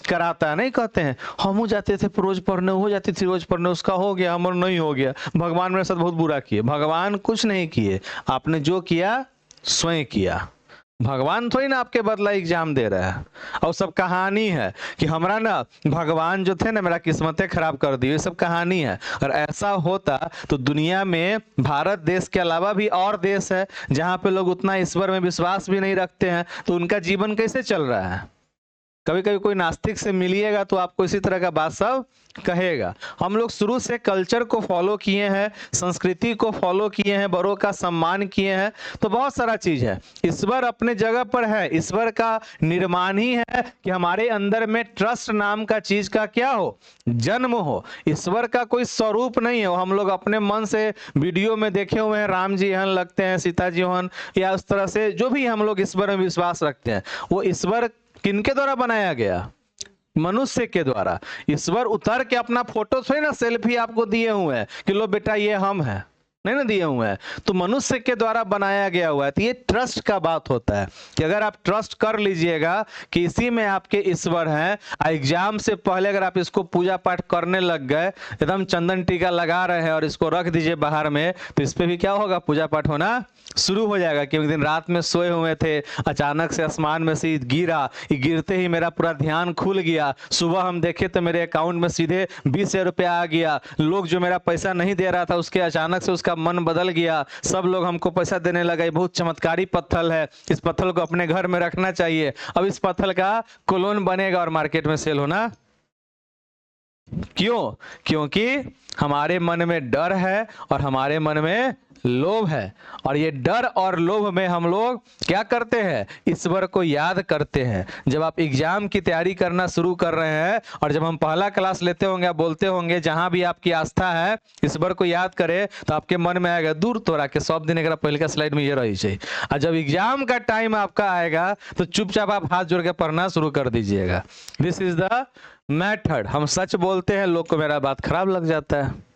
कराता है। नहीं कहते हैं हम जाते थे रोज पढ़ने, हो जाती थी रोज पढ़ने, उसका हो गया हमारा नहीं हो गया, भगवान मेरे साथ बहुत बुरा किए। भगवान कुछ नहीं किए, आपने जो किया स्वयं किया, भगवान थोड़ी ना आपके बदला एग्जाम दे रहा है। और सब कहानी है कि हमारा ना भगवान जो थे ना मेरा किस्मतें खराब कर दी, ये सब कहानी है। और ऐसा होता तो दुनिया में भारत देश के अलावा भी और देश है जहां पे लोग उतना ईश्वर में विश्वास भी नहीं रखते हैं, तो उनका जीवन कैसे चल रहा है। कभी कभी कोई नास्तिक से मिलिएगा तो आपको इसी तरह का बात सब कहेगा। हम लोग शुरू से कल्चर को फॉलो किए हैं, संस्कृति को फॉलो किए हैं, बड़ों का सम्मान किए हैं, तो बहुत सारा चीज है। ईश्वर अपने जगह पर है, ईश्वर का निर्माण ही है कि हमारे अंदर में ट्रस्ट नाम का चीज का क्या हो, जन्म हो। ईश्वर का कोई स्वरूप नहीं है, वो हम लोग अपने मन से वीडियो में देखे हुए हैं, राम जी हन लगते हैं, सीता जी हन, या उस तरह से जो भी हम लोग ईश्वर में विश्वास रखते हैं, वो ईश्वर किनके द्वारा बनाया गया, मनुष्य के द्वारा। ईश्वर उतर के अपना फोटो थोड़ी ना सेल्फी आपको दिए हुए हैं कि लो बेटा ये हम हैं, नहीं ना दिए हुए हैं, तो मनुष्य के द्वारा बनाया गया हुआ है। तो ये ट्रस्ट का बात होता है कि अगर आप ट्रस्ट कर लीजिएगा कि इसी में आपके ईश्वर हैं, एग्जाम से पहले अगर आप इसको पूजा पाठ करने लग गए, एकदम चंदन टीका लगा रहे हैं और इसको रख दीजिए बाहर में, तो इस पे भी क्या होगा, पूजा पाठ होना शुरू हो जाएगा। कि एक दिन रात में सोए हुए थे, अचानक से आसमान में से गिरा, ये गिरते ही मेरा पूरा ध्यान खुल गया, सुबह हम देखे तो मेरे अकाउंट में सीधे 20,000 रुपया आ गया, लोग जो मेरा पैसा नहीं दे रहा था उसके अचानक से उसका मन बदल गया, सब लोग हमको पैसा देने लगे। ये बहुत चमत्कारी पत्थर है, इस पत्थर को अपने घर में रखना चाहिए। अब इस पत्थर का कोलोन बनेगा और मार्केट में सेल होना। क्यों? क्योंकि हमारे मन में डर है और हमारे मन में लोभ है, और ये डर और लोभ में हम लोग क्या करते हैं, ईश्वर को याद करते हैं। जब आप एग्जाम की तैयारी करना शुरू कर रहे हैं और जब हम पहला क्लास लेते होंगे, आप बोलते होंगे जहां भी आपकी आस्था है ईश्वर को याद करे, तो आपके मन में आएगा दूर तोरा के सब दिन एक पहले का स्लाइड में ये रही चाहिए। और जब एग्जाम का टाइम आपका आएगा तो चुपचाप आप हाथ जोड़ के पढ़ना शुरू कर दीजिएगा। This is the method. हम सच बोलते हैं, लोग को मेरा बात खराब लग जाता है।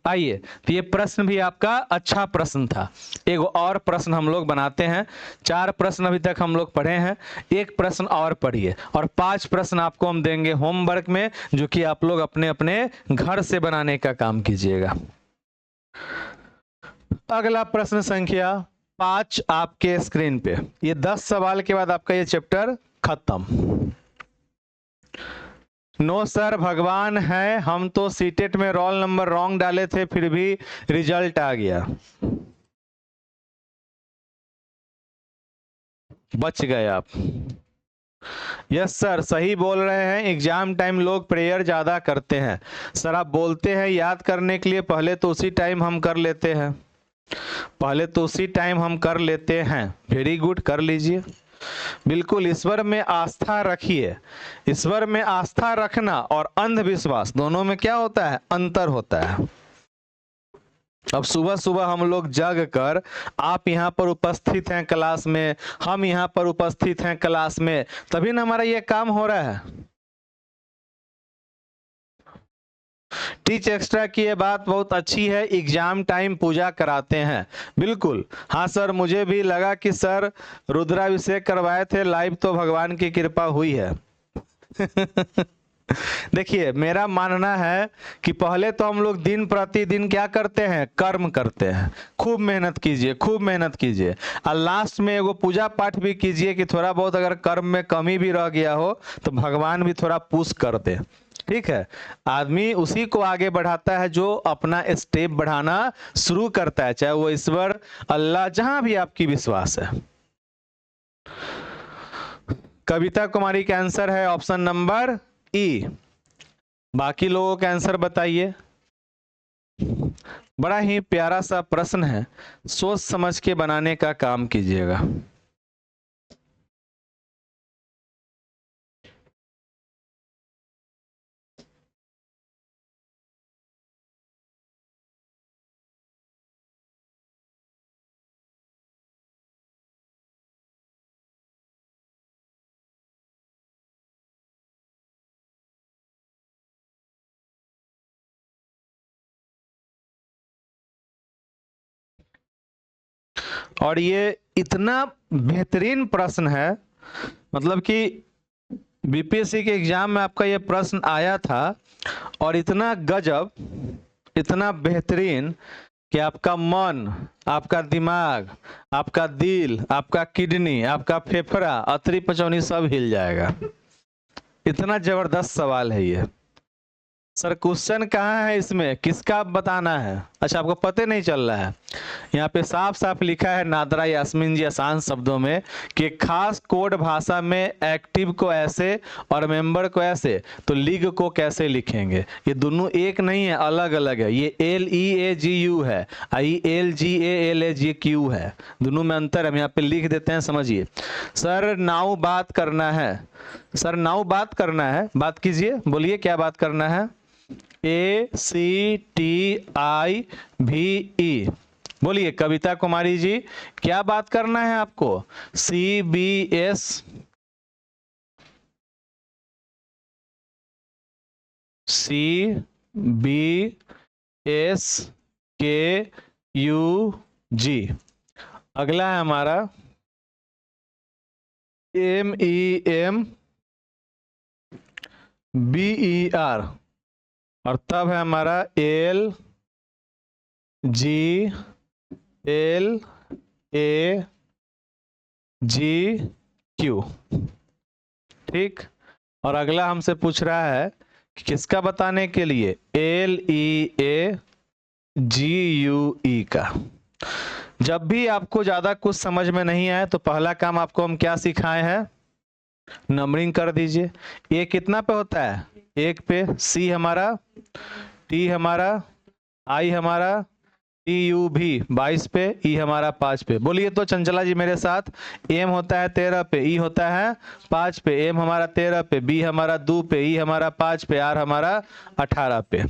आइए, तो ये प्रश्न भी आपका अच्छा प्रश्न था। एक और प्रश्न हम लोग बनाते हैं। 4 प्रश्न अभी तक हम लोग पढ़े हैं, एक प्रश्न और पढ़िए, और 5 प्रश्न आपको हम देंगे होमवर्क में, जो कि आप लोग अपने अपने घर से बनाने का काम कीजिएगा। अगला प्रश्न संख्या 5 आपके स्क्रीन पे। ये 10 सवाल के बाद आपका ये चैप्टर खत्म। नो सर, भगवान है, हम तो सीटेट में रोल नंबर रॉन्ग डाले थे फिर भी रिजल्ट आ गया। बच गए आप। यस सर, सही बोल रहे हैं, एग्जाम टाइम लोग प्रेयर ज्यादा करते हैं। सर आप बोलते हैं याद करने के लिए, पहले तो उसी टाइम हम कर लेते हैं, पहले तो उसी टाइम हम कर लेते हैं। वेरी गुड, कर लीजिए। बिल्कुल, ईश्वर में आस्था रखिए। ईश्वर में आस्था रखना और अंधविश्वास दोनों में क्या होता है, अंतर होता है। अब सुबह सुबह हम लोग जग कर, आप यहाँ पर उपस्थित हैं क्लास में, हम यहाँ पर उपस्थित हैं क्लास में, तभी ना हमारा ये काम हो रहा है। टीच एक्स्ट्रा की ये बात बहुत अच्छी है, एग्जाम टाइम पूजा कराते हैं। बिल्कुल, हाँ सर, मुझे भी लगा कि सर रुद्राभिषेक करवाए थे लाइव, तो भगवान की कृपा हुई है। देखिए, मेरा मानना है कि पहले तो हम लोग दिन प्रतिदिन क्या करते हैं, कर्म करते हैं। खूब मेहनत कीजिए, खूब मेहनत कीजिए, और लास्ट में एगो पूजा पाठ भी कीजिए कि थोड़ा बहुत अगर कर्म में कमी भी रह गया हो तो भगवान भी थोड़ा पुश कर दे। ठीक है, आदमी उसी को आगे बढ़ाता है जो अपना स्टेप बढ़ाना शुरू करता है, चाहे वो ईश्वर, अल्लाह, जहां भी आपकी विश्वास है। कविता कुमारी का आंसर है ऑप्शन नंबर ई। बाकी लोगों का आंसर बताइए। बड़ा ही प्यारा सा प्रश्न है, सोच समझ के बनाने का काम कीजिएगा। और ये इतना बेहतरीन प्रश्न है, मतलब कि बीपीएससी के एग्जाम में आपका ये प्रश्न आया था, और इतना गजब, इतना बेहतरीन कि आपका मन, आपका दिमाग, आपका दिल, आपका किडनी, आपका फेफड़ा, अतरी पचौनी सब हिल जाएगा। इतना जबरदस्त सवाल है ये। सर क्वेश्चन कहाँ है इसमें, किसका बताना है? अच्छा, आपको पता नहीं चल रहा है? यहाँ पे साफ साफ लिखा है नादरा यास्मीन जी आसान शब्दों में कि खास कोड भाषा में एक्टिव को ऐसे और मेंबर को ऐसे, तो लीग को कैसे लिखेंगे? ये दोनों एक नहीं है, अलग अलग है। ये LEAGU है, ILGALAGQ है, दोनों में अंतर है। हम यहाँ पे लिख देते हैं, समझिए। सर नाउ बात करना है, सर नाउ बात करना है, बात कीजिए, बोलिए क्या बात करना है। ACTIVE, बोलिए कविता कुमारी जी, क्या बात करना है आपको? CBS KUG। अगला है हमारा MEMBER, और तब है हमारा LGLAGQ। ठीक, और अगला हमसे पूछ रहा है कि किसका बताने के लिए, LEAGUE का। जब भी आपको ज्यादा कुछ समझ में नहीं आए तो पहला काम आपको हम क्या सिखाए हैं, नंबरिंग कर दीजिए। ए कितना पे होता है, 1 पे, सी हमारा, टी हमारा, आई हमारा, TU भी 22 पे, ई हमारा 5 पे। बोलिए तो चंचला जी मेरे साथ, एम होता है 13 पे, ई होता है 5 पे, एम हमारा 13 पे, बी हमारा 2 पे, ई हमारा 5 पे, आर हमारा 18 पे,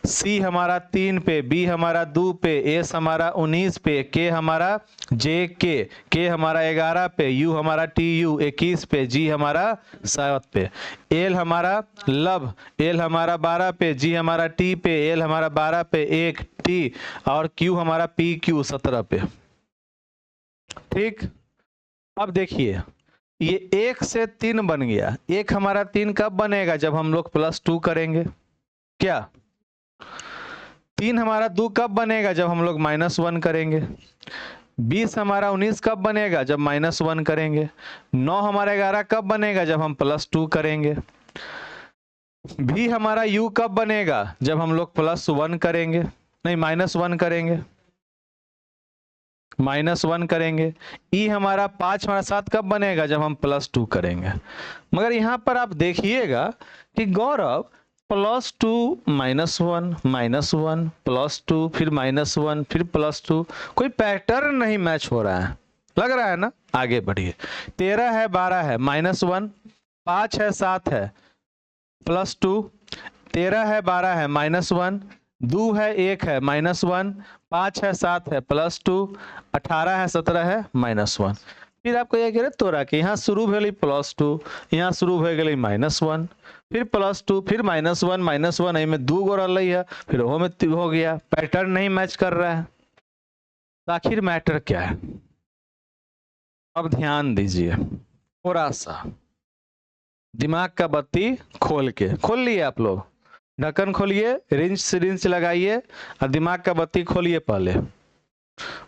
सी हमारा 3 पे, बी हमारा 2 पे, एस हमारा 19 पे, के हमारा के हमारा 11 पे, यू हमारा TU 21 पे, जी हमारा 7 पे, एल हमारा लब, एल हमारा 12 पे, जी हमारा टी पे, एल हमारा 12 पे, एक टी, और क्यू हमारा PQ 17 पे। ठीक, अब देखिए ये 1 से 3 बन गया। 1 हमारा 3 कब बनेगा, जब हम लोग +2 करेंगे। क्या 3 हमारा 2 कब बनेगा, जब हम लोग -1 करेंगे। 20 हमारा 19 कब बनेगा, जब -1 करेंगे। 9 हमारा 11 कब बनेगा, जब हम +2 करेंगे। भी हमारा U कब बनेगा, जब हम लोग +1 करेंगे, नहीं -1 करेंगे, -1 करेंगे। ई हमारा 5 हमारा 7 कब बनेगा, जब हम +2 करेंगे। मगर यहाँ पर आप देखिएगा कि गौरव +2 -1 -1 +2 फिर -1 फिर +2, कोई पैटर्न नहीं मैच हो रहा है, लग रहा है ना। आगे बढ़िए, 13 है 12 है -1, 5 है 7 है +2, 13 है 12 है -1, 2 है 1 है -1, 5 है 7 है +2, 18 है 17 है -1। फिर आपको यह कह रहे तोरा कि यहाँ शुरू भेली +2, यहाँ शुरू हो गई -1, फिर +2 फिर -1 एहिमे 2 गो रही है, फिर ओहो में हो गया, पैटर्न नहीं मैच कर रहा है। तो आखिर मैटर क्या है, अब ध्यान दीजिए थोड़ा सा, दिमाग का बत्ती खोल लिए आप लोग, ढक्कन खोलिए, रिंच लगाइए और दिमाग का बत्ती खोलिए पहले।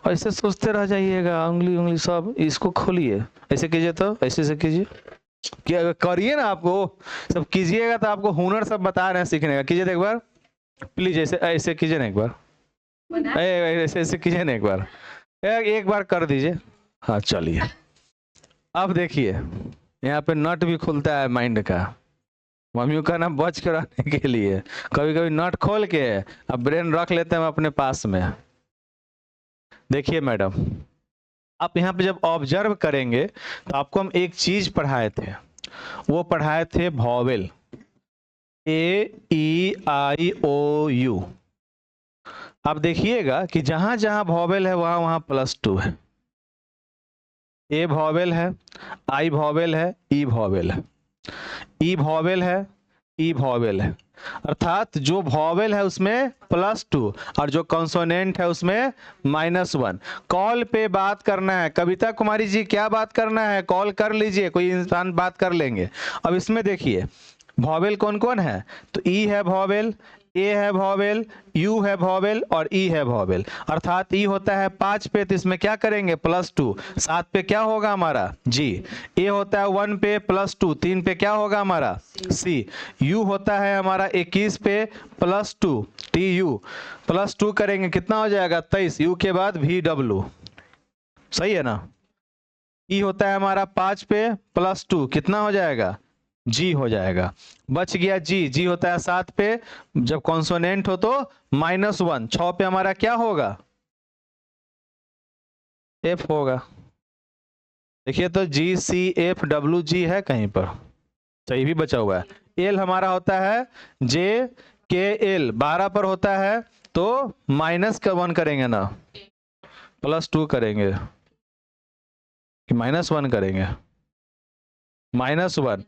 ऐसे सोचते रह जाइएगा, उंगली सब, इसको खोलिए, ऐसे कीजिए, तो ऐसे से कीजिए, क्या करिए ना, आपको सब कीजिएगा तो आपको हुनर सब बता रहे हैं सीखने का। कीजिए एक बार प्लीज, ऐसे ऐसे कीजिए ना एक बार, ऐसे ऐसे कीजिए ना एक बार, एक बार कर दीजिए। हाँ चलिए, अब देखिए यहाँ पे नट भी खुलता है माइंड का, मम्मियों का ना बच के रहने के लिए कभी कभी नट खोल के अब ब्रेन रख लेते हैं अपने पास में। देखिए मैडम, आप यहाँ पे जब ऑब्जर्व करेंगे तो आपको हम एक चीज पढ़ाए थे, वो पढ़ाए थे वॉवेल, AEIOU। आप देखिएगा कि जहां जहां वॉवेल है वहां वहां +2 है। ए वॉवेल है, आई वॉवेल है, ई वॉवेल है, ई वॉवेल है, ई वॉवेल है, अर्थात जो वॉवेल है उसमें +2 और जो कॉन्सोनेंट है उसमें -1। कॉल पे बात करना है, कविता कुमारी जी क्या बात करना है, कॉल कर लीजिए, कोई इंसान बात कर लेंगे। अब इसमें देखिए वॉवेल कौन कौन है, तो ई है वॉवेल, ए है वॉवेल, यू है वॉवेल और ई है वॉवेल। अर्थात ई होता है 5 पे, तो इसमें क्या करेंगे +2, 7 पे क्या होगा हमारा जी, ए होता है 1 पे +2, 3 पे क्या होगा हमारा सी, यू होता है हमारा 21 पे +2 TU, +2 करेंगे कितना हो जाएगा 23, यू के बाद VW, सही है ना। ई होता है हमारा 5 पे +2 कितना हो जाएगा जी हो जाएगा, बच गया जी, जी होता है 7 पे, जब कॉन्सोनेंट हो तो -1, 6 पे हमारा क्या होगा F होगा। देखिए तो GCFWG है कहीं पर, सही भी बचा हुआ है। L हमारा होता है JKL, 12 पर होता है तो -1 करेंगे ना, +2 करेंगे कि -1 करेंगे, -1,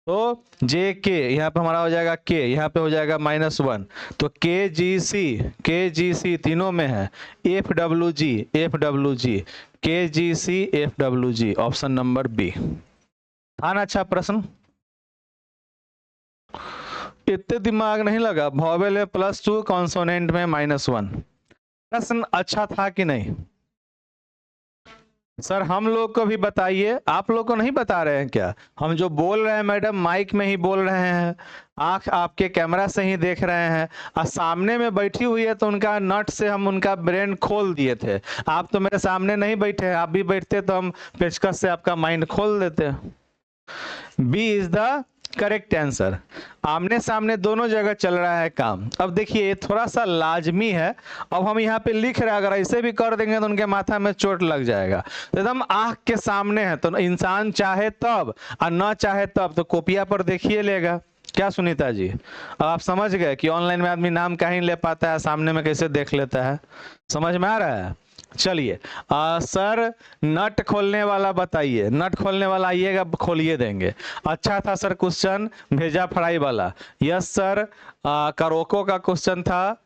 तो जे के यहाँ पे हमारा हो जाएगा के, यहाँ पे हो जाएगा -1, तो के जी सी तीनों में है, FWG FWG option number B. था ना अच्छा प्रश्न? इतने दिमाग नहीं लगा, वॉवेल है +2, कॉन्सोनेंट में -1। प्रश्न अच्छा था कि नहीं? सर हम लोग को भी बताइए, आप लोग को नहीं बता रहे हैं क्या? हम जो बोल रहे हैं मैडम माइक में ही बोल रहे हैं, आंख आपके कैमरा से ही देख रहे हैं, और सामने में बैठी हुई है तो उनका नट से हम उनका ब्रेन खोल दिए थे। आप तो मेरे सामने नहीं बैठे हैं, आप भी बैठते तो हम पेचकस से आपका माइंड खोल देते। B is the correct answer. आमने सामने दोनों जगह चल रहा है काम। अब देखिए थोड़ा सा लाजमी है, अब हम यहाँ पे लिख रहे हैं, अगर ऐसे भी कर देंगे तो उनके माथा में चोट लग जाएगा। तो एकदम आंख के सामने है, तो इंसान चाहे तब और न चाहे तब तो कॉपिया पर देखिए लेगा। क्या सुनीता जी, अब आप समझ गए कि ऑनलाइन में आदमी नाम कहीं ले पाता है, सामने में कैसे देख लेता है? समझ में आ रहा है? चलिए सर नट खोलने वाला बताइए, नट खोलने वाला आइएगा, खोलिए देंगे। अच्छा था सर क्वेश्चन भेजा फ्राई वाला। यस सर, करोको का क्वेश्चन था,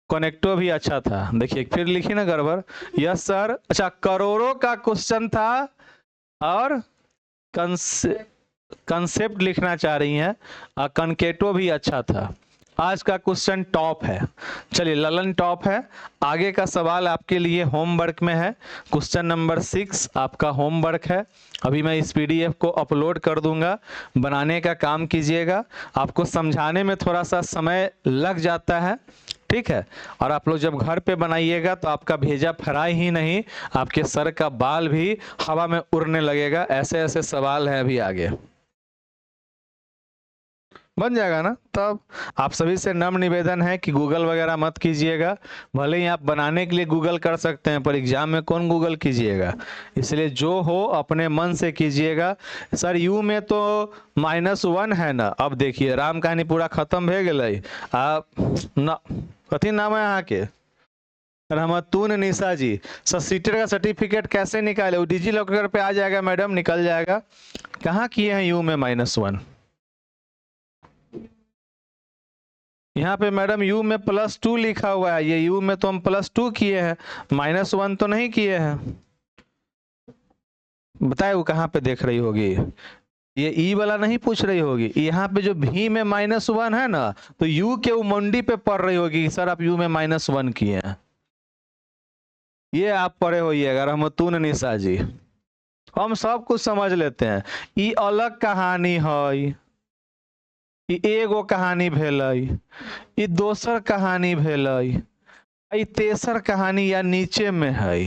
कनेक्टो भी अच्छा था। देखिए फिर लिखी ना गड़बड़। यस सर, अच्छा करोड़ों का क्वेश्चन था और कंसेप्ट लिखना चाह रही हैं, कनकेटो भी अच्छा था। आज का क्वेश्चन टॉप है। चलिए ललन टॉप है। आगे का सवाल आपके लिए होमवर्क में है, क्वेश्चन नंबर 6 आपका होमवर्क है। अभी मैं इस PDF को अपलोड कर दूंगा, बनाने का काम कीजिएगा। आपको समझाने में थोड़ा सा समय लग जाता है, ठीक है। और आप लोग जब घर पे बनाइएगा तो आपका भेजा फ्राई ही नहीं, आपके सर का बाल भी हवा में उड़ने लगेगा। ऐसे ऐसे सवाल है अभी आगे, बन जाएगा ना। तब आप सभी से नम्र निवेदन है कि गूगल वगैरह मत कीजिएगा। भले ही आप बनाने के लिए गूगल कर सकते हैं, पर एग्जाम में कौन गूगल कीजिएगा? इसलिए जो हो अपने मन से कीजिएगा। सर यू में तो -1 है ना। अब देखिए राम कहानी पूरा खत्म भे गए। आप ना कथी नाम है यहाँ के? रहमतून निशा जी। सीटेट का सर्टिफिकेट कैसे निकाले? वो डिजी लॉकर पे आ जाएगा मैडम, निकल जाएगा। कहाँ किए हैं यू में -1? यहाँ पे मैडम यू में +2 लिखा हुआ है, ये यू में तो हम +2 किए हैं, -1 तो नहीं किए हैं। बताए वो कहाँ पे देख रही होगी? ये ई वाला नहीं पूछ रही होगी। यहाँ पे जो भी में -1 है ना, तो यू के वो मंडी पे पढ़ रही होगी सर आप यू में -1 किए हैं। ये आप पढ़े होइएगा रहमतून निशा जी। हम सब कुछ समझ लेते हैं। ई अलग कहानी है, एगो कहानी भेलै, ई दोसर कहानी भेलै, ई तेसर कहानी या नीचे में है।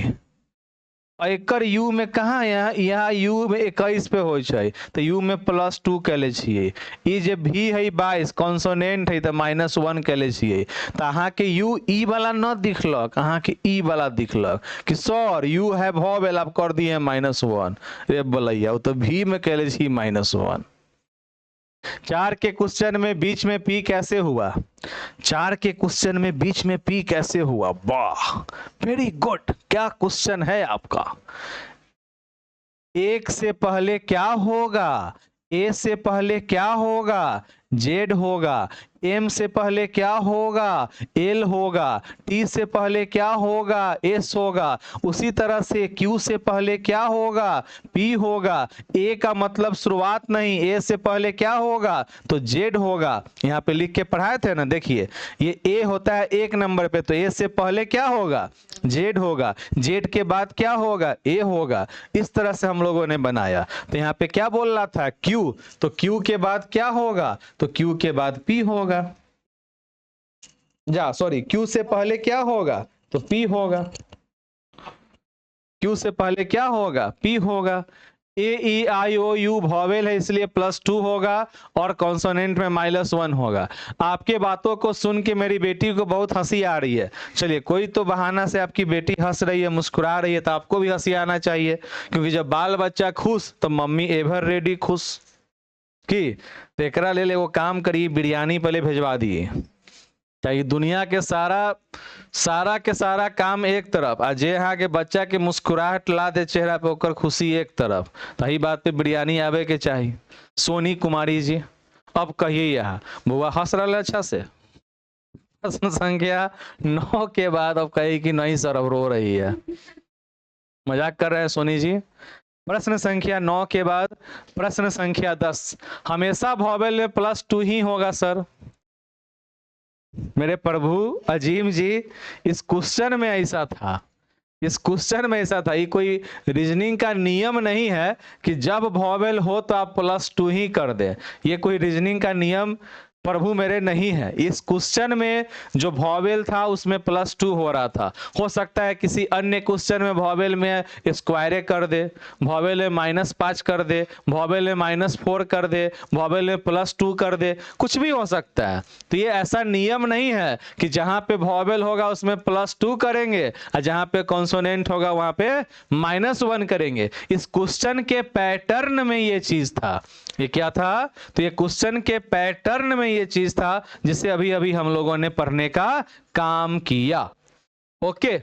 एकर यू में कहाँ यहाँ यू में 21 पे हो छै, तो यू में +2 कैले छियै। ई जे भी है 22 कॉन्सोनेंट है तो -1 कैले छियै। तो अहाँ के यू ई वाला न दिखलक, अहाँ के ई वाला दिखलक कि सर यू है वॉवेल, आप कर दिए -1। रे बोलैया वो तो भी में कैले छी -1। 4 के क्वेश्चन में बीच में पी कैसे हुआ? 4 के क्वेश्चन में बीच में पी कैसे हुआ? वाह वेरी गुड, क्या क्वेश्चन है आपका। 1 से पहले क्या होगा? ए से पहले क्या होगा? जेड होगा। एम से पहले क्या होगा? एल होगा। टी से पहले क्या होगा? एस होगा। उसी तरह से क्यू से पहले क्या होगा? पी होगा। ए का मतलब शुरुआत नहीं, ए से पहले क्या होगा? तो जेड होगा। यहाँ पे लिख के पढ़ाए थे ना, देखिए ये ए होता है 1 नंबर पे, तो ए से पहले क्या होगा? जेड होगा। जेड के बाद क्या होगा? ए होगा। इस तरह से हम लोगों ने बनाया। तो यहाँ पे क्या बोल रहा था? क्यू, तो क्यू के बाद क्या होगा? तो क्यू के बाद पी होगा। सॉरी क्यू से पहले क्या होगा? तो पी होगा। क्यू से पहले क्या होगा? पी होगा। ए ई आई ओ यू वॉवेल है इसलिए +2 होगा और कॉन्सोनेंट में -1 होगा। आपके बातों को सुन के मेरी बेटी को बहुत हंसी आ रही है। चलिए कोई तो बहाना से आपकी बेटी हंस रही है, मुस्कुरा रही है, तो आपको भी हंसी आना चाहिए, क्योंकि जब बाल बच्चा खुश तो मम्मी एवर रेडी खुश की। तेकरा ले वो काम करी, बिरयानी पहले भेजवा दिए। चाहिए दुनिया के सारा के सारा काम एक तरफ, आ जे यहाँ के बच्चा के मुस्कुराहट ला दे चेहरा पे, ओकर खुशी एक तरफ। तो यही बात पे बिरयानी आवे के चाहिए। सोनी कुमारी जी। अब कहिए यहाँ बुआ हंस रहा है अच्छा से। प्रश्न संख्या 9 के बाद अब कही कि नहीं सर अब रो रही है, मजाक कर रहे हैं सोनी जी। प्रश्न संख्या 9 के बाद प्रश्न संख्या 10 हमेशा वॉवेल में +2 ही होगा सर। मेरे प्रभु अजीम जी, इस क्वेश्चन में ऐसा था, इस क्वेश्चन में ऐसा था, ये कोई रीजनिंग का नियम नहीं है कि जब वॉवेल हो तो आप +2 ही कर दें। ये कोई रीजनिंग का नियम प्रभु मेरे नहीं है। इस क्वेश्चन में जो वॉवेल था उसमें +2 हो रहा था। हो सकता है किसी अन्य क्वेश्चन में वॉवेल में स्क्वायरे कर दे, वॉवेल में -5 कर दे, वॉवेल में -4 कर दे, वॉवेल में +2 कर दे, कुछ भी हो सकता है। तो ये ऐसा नियम नहीं है कि जहां पे वॉवेल होगा उसमें +2 करेंगे और जहां पे कॉन्सोनेंट होगा वहां पे -1 करेंगे। इस क्वेश्चन के पैटर्न में ये चीज था। ये क्या था? तो ये क्वेश्चन के पैटर्न में ये चीज था जिसे अभी अभी हम लोगों ने पढ़ने का काम किया। ओके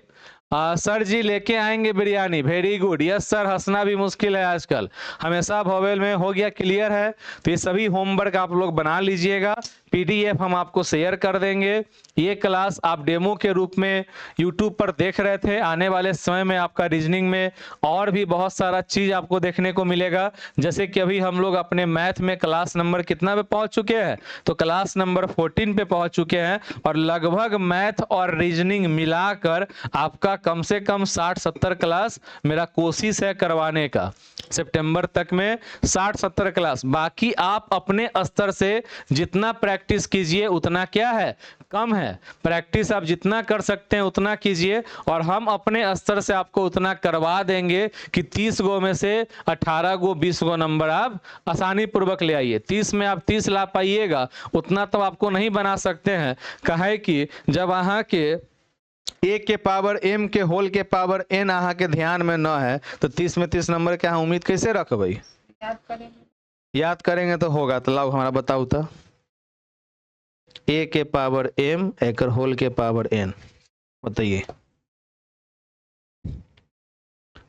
सर जी लेके आएंगे biryani, very good. Yes sir, हंसना भी मुश्किल है आजकल, हमेशा वॉवेल में हो गया, क्लियर है। तो ये सभी होमवर्क आप लोग बना लीजिएगा, PDF हम आपको शेयर कर देंगे। ये क्लास आप डेमो के रूप में YouTube पर देख रहे थे, आने वाले समय में आपका रीजनिंग में और भी बहुत सारा चीज आपको देखने को मिलेगा। जैसे कि अभी हम लोग अपने मैथ में क्लास नंबर कितना पे पहुंच चुके हैं? तो क्लास नंबर 14 पे पहुंच चुके हैं और लगभग मैथ और रीजनिंग मिलाकर आपका कम से कम 60-70 क्लास मेरा कोशिश है करवाने का, सितंबर तक में 60-70 क्लास। बाकी आप अपने स्तर से जितना प्रैक्टिस कीजिए उतना क्या है, कम है। प्रैक्टिस आप जितना कर सकते हैं उतना कीजिए और हम अपने स्तर से आपको उतना करवा देंगे कि 30 गो में से 18 गो 20 गो नंबर आप आसानी पूर्वक ले आइए। 30 में आप 30 ला पाइएगा, उतना तो आपको नहीं बना सकते हैं। कहे कि जब वहां के a के पावर m के होल के पावर n अहाँ के ध्यान में न है तो 30 में 30 नंबर के अहाँ उम्मीद कैसे रखबै? याद करेंगे तो होगा। तो लाओ हमारा बताऊ तो, a के पावर m एक होल के पावर n, बताइए।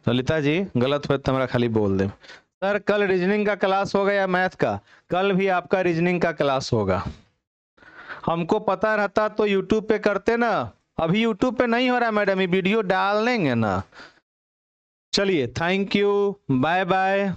ललिता जी गलत हो तो हमारा खाली बोल दे। सर कल रीजनिंग का क्लास होगा या मैथ का? कल भी आपका रीजनिंग का क्लास होगा। हमको पता रहता तो यूट्यूब पे करते ना, अभी यूट्यूब पे नहीं हो रहा मैडम, ये वीडियो डाल देंगे ना। चलिए थैंक यू, बाय बाय।